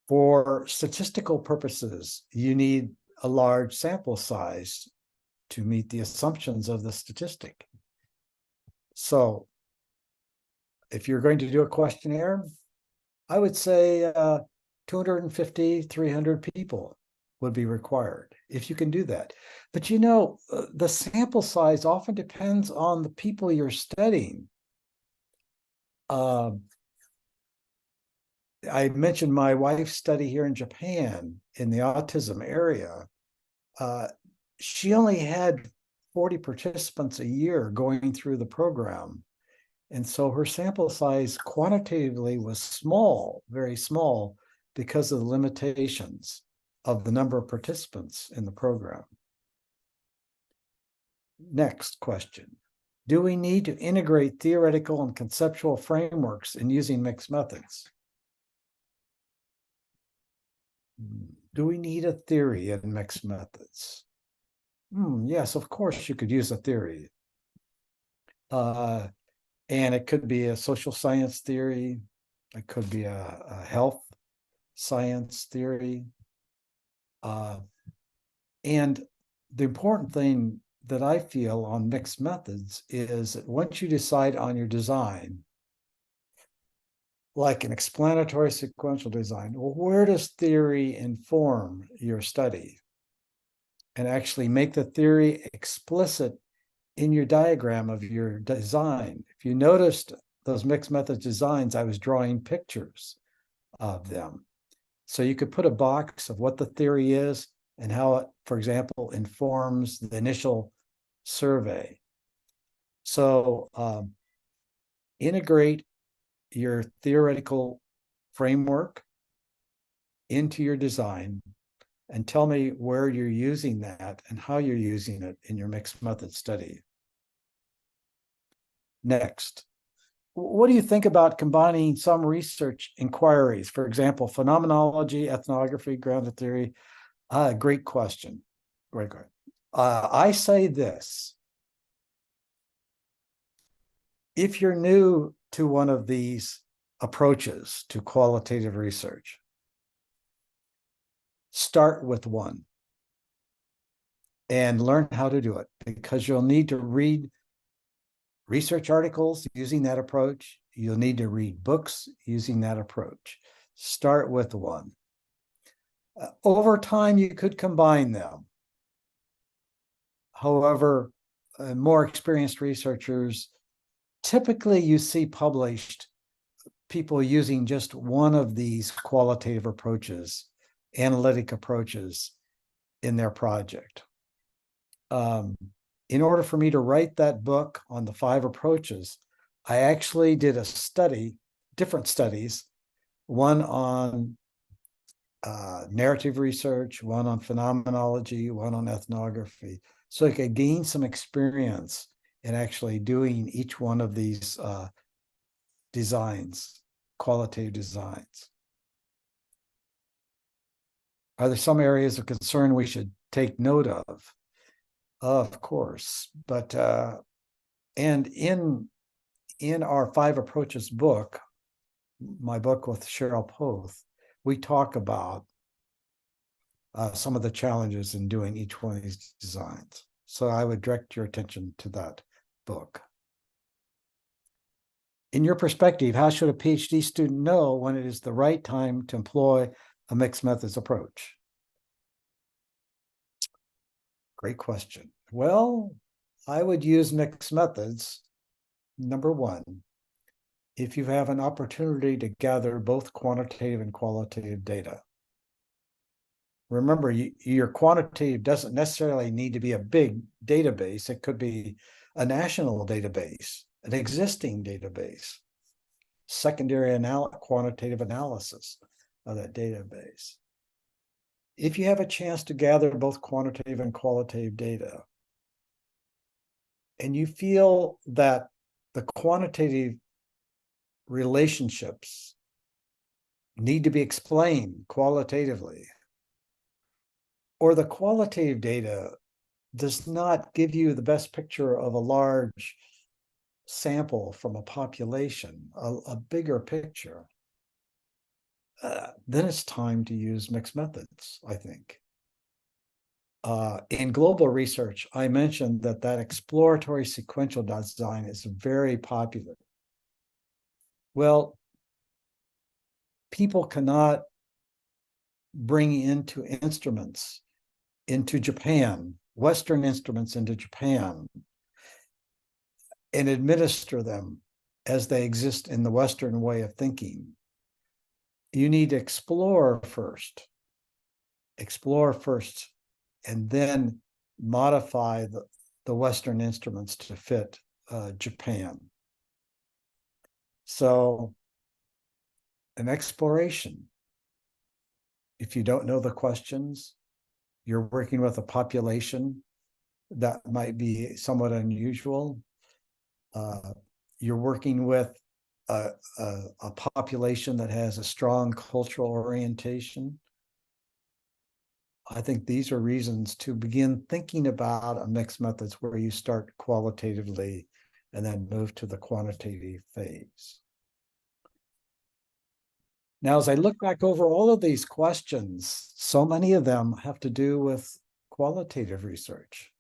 [SPEAKER 2] For statistical purposes, you need a large sample size to meet the assumptions of the statistic. So if you're going to do a questionnaire, I would say 250, 300 people would be required if you can do that. But the sample size often depends on the people you're studying. I mentioned my wife's study here in Japan in the autism area. She only had 40 participants a year going through the program. And so her sample size quantitatively was small, very small, because of the limitations of the number of participants in the program. Next question. Do we need to integrate theoretical and conceptual frameworks in using mixed methods? Do we need a theory in mixed methods? Yes, of course you could use a theory. And it could be a social science theory. It could be a health science theory. And the important thing that I feel on mixed methods is that once you decide on your design, like an explanatory sequential design, well, where does theory inform your study? And actually make the theory explicit in your diagram of your design. If you noticed those mixed methods designs, I was drawing pictures of them. So you could put a box of what the theory is and how it, for example, informs the initial survey. So integrate your theoretical framework into your design and tell me where you're using that and how you're using it in your mixed method study. Next, what do you think about combining some research inquiries? For example, phenomenology, ethnography, grounded theory. Great question. Great. I say this. If you're new to one of these approaches to qualitative research, start with one and learn how to do it, because you'll need to read research articles using that approach. You'll need to read books using that approach. Start with one. Over time, you could combine them. However, more experienced researchers, typically you see published people using just one of these qualitative approaches, analytic approaches in their project. In order for me to write that book on the 5 approaches, I actually did a study, different studies, one on narrative research, one on phenomenology, one on ethnography, so I could gain some experience in actually doing each one of these designs, qualitative designs. Are there some areas of concern we should take note of? Of course, but and in our 5 approaches book, my book with Cheryl Poth, we talk about some of the challenges in doing each one of these designs. So I would direct your attention to that book. In your perspective, how should a PhD student know when it is the right time to employ a mixed methods approach? Great question. Well, I would use mixed methods, number 1, if you have an opportunity to gather both quantitative and qualitative data. Remember, your quantitative doesn't necessarily need to be a big database. It could be a national database, an existing database, secondary quantitative analysis of that database. If you have a chance to gather both quantitative and qualitative data, and you feel that the quantitative relationships need to be explained qualitatively, or the qualitative data does not give you the best picture of a large sample from a population, a bigger picture, then it's time to use mixed methods, I think. In global research, I mentioned that exploratory sequential design is very popular. Well, people cannot bring into instruments into Japan, Western instruments into Japan, and administer them as they exist in the Western way of thinking you need to explore first, and then modify the Western instruments to fit Japan. So an exploration, if you don't know the questions, you're working with a population that might be somewhat unusual. You're working with a population that has a strong cultural orientation. I think these are reasons to begin thinking about a mixed methods where you start qualitatively and then move to the quantitative phase. Now, as I look back over all of these questions, so many of them have to do with qualitative research.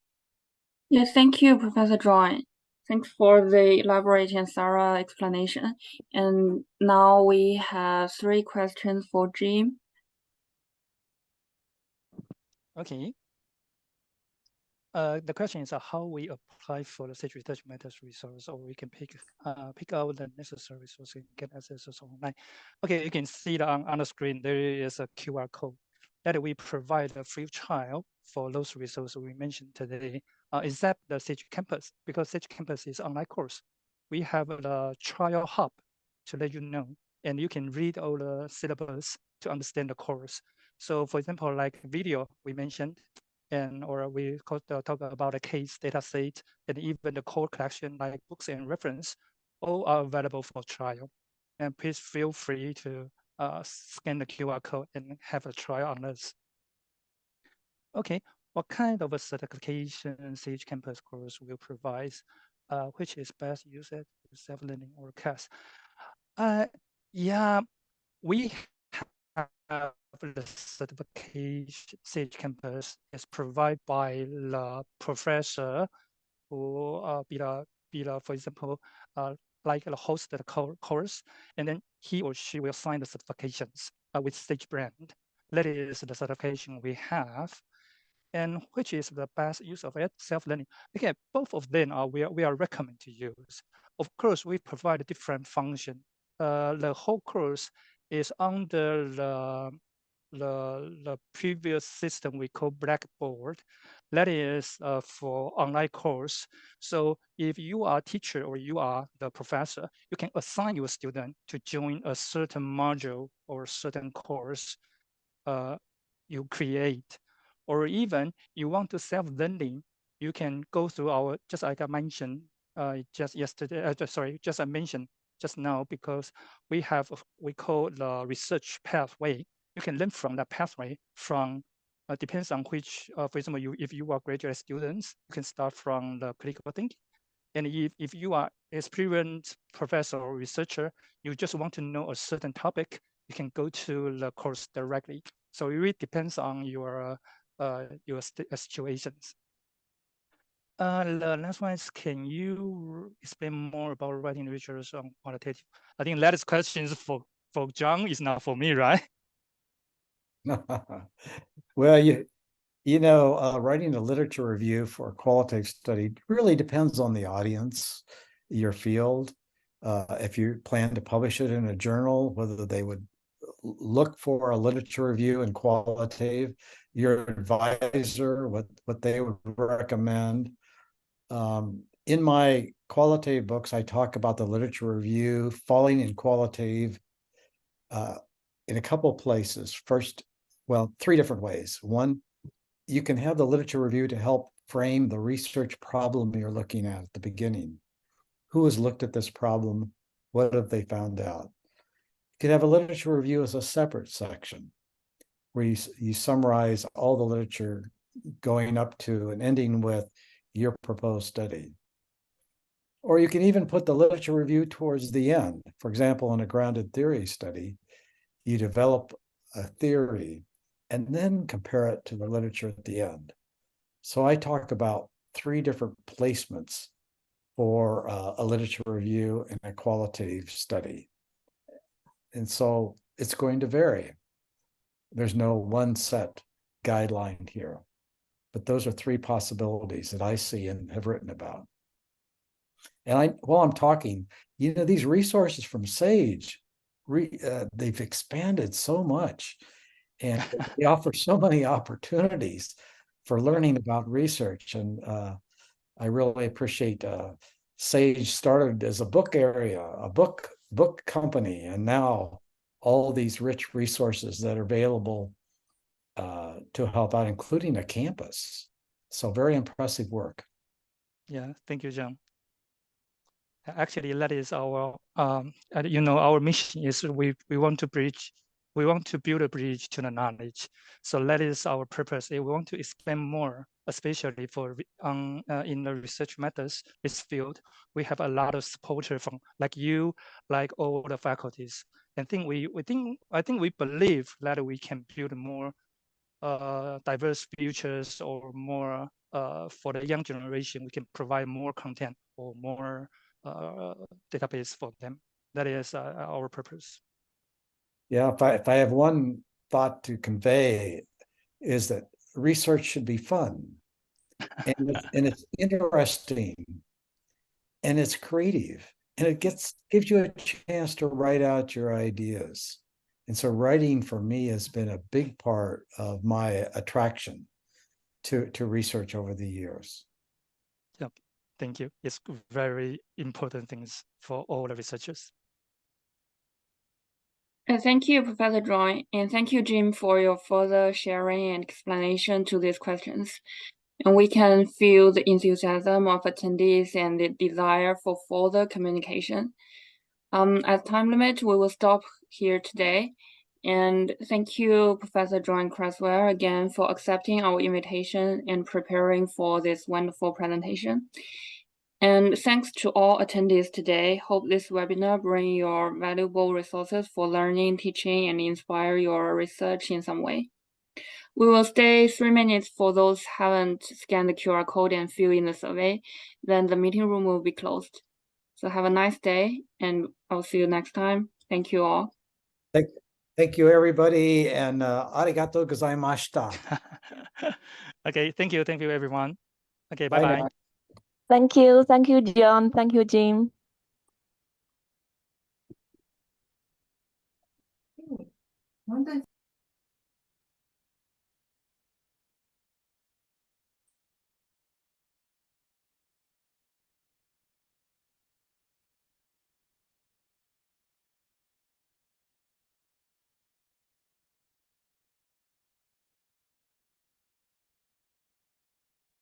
[SPEAKER 5] Yes, thank you, Professor John. Thanks for the elaborate and thorough explanation. And now we have 3 questions for Jim.
[SPEAKER 4] Okay. The question is how we apply for the sage research methods resource, or we can pick out the necessary resources and get access online. Okay, you can see that on the screen there is a QR code that we provide a free trial for those resources we mentioned today, except the Sage Campus, because Sage Campus is online course. We have the trial hub to let you know, and you can read all the syllabus to understand the course. So for example, like video we mentioned, and or we talk about a case data set, and even the core collection like books and reference, all are available for trial. And please feel free to scan the QR code and have a trial on this. Okay, what kind of a certification Sage Campus course will provide? Which is best used at self-learning or CAS? Yeah, we have the certification Sage Campus is provided by the professor who for example, like host the course, and then he or she will sign the certifications with Sage brand. That is the certification we have. And which is the best use of it? Self-learning. Okay, both of them are we are recommend to use. Of course, we provide a different function. The whole course is under the previous system we call Blackboard. That is for online course. So if you are a teacher or you are the professor, you can assign your student to join a certain module or a certain course you create. Or even you want to self-learning, you can go through our, just like I mentioned just yesterday, just I mentioned just now, because we have, we call the research pathway. You can learn from that pathway from, depends on which, for example, if you are graduate students, you can start from the critical thinking. And if you are experienced professor or researcher, you just want to know a certain topic, you can go to the course directly. So it really depends on your situations. The last one is, can you explain more about writing research on qualitative? I think that is questions for John, is not for me, right?
[SPEAKER 2] Well, you know, writing a literature review for a qualitative study really depends on the audience, your field. If you plan to publish it in a journal, whether they would look for a literature review in qualitative, your advisor, what they would recommend. In my qualitative books, I talk about the literature review falling in qualitative in a couple of places. First, well, 3 different ways. One, you can have the literature review to help frame the research problem you're looking at the beginning. Who has looked at this problem? What have they found out? You can have a literature review as a separate section where you summarize all the literature going up to and ending with your proposed study. Or you can even put the literature review towards the end. For example, in a grounded theory study, you develop a theory and then compare it to the literature at the end. So I talk about 3 different placements for a literature review in a qualitative study. And so it's going to vary. There's no one set guideline here, but those are 3 possibilities that I see and have written about. And while I'm talking, you know, these resources from Sage they've expanded so much, and they offer so many opportunities for learning about research. And I really appreciate Sage started as a book area, a book company, and now all these rich resources that are available to help out, including a campus. So very impressive work.
[SPEAKER 4] Yeah, thank you, John. Actually, that is our, our mission is we want to build a bridge to the knowledge. So that is our purpose. We want to expand more, especially for in the research methods, this field. We have a lot of supporters from like you, like all the faculties. I think we believe that we can build more diverse futures, or more for the young generation. We can provide more content or more database for them. That is our purpose.
[SPEAKER 2] Yeah, if I have one thought to convey, is that research should be fun, and it's interesting, and it's creative, and it gives you a chance to write out your ideas. And so writing for me has been a big part of my attraction to research over the years.
[SPEAKER 4] Yep, thank you. It's very important things for all the researchers.
[SPEAKER 5] And thank you, Professor John, and thank you, Jim, for your further sharing and explanation to these questions. And we can feel the enthusiasm of attendees and the desire for further communication. As time limit, we will stop here today. And thank you, Professor John Creswell, again for accepting our invitation and preparing for this wonderful presentation. And thanks to all attendees today. Hope this webinar bring your valuable resources for learning, teaching, and inspire your research in some way. We will stay 3 minutes for those who haven't scanned the QR code and fill in the survey. Then the meeting room will be closed. So have a nice day, and I'll see you next time. Thank you all.
[SPEAKER 2] Thank you, everybody, and arigato gozaimashita.
[SPEAKER 4] Okay, thank you, everyone. Okay, bye-bye.
[SPEAKER 3] Thank you, John. Thank you, Jim.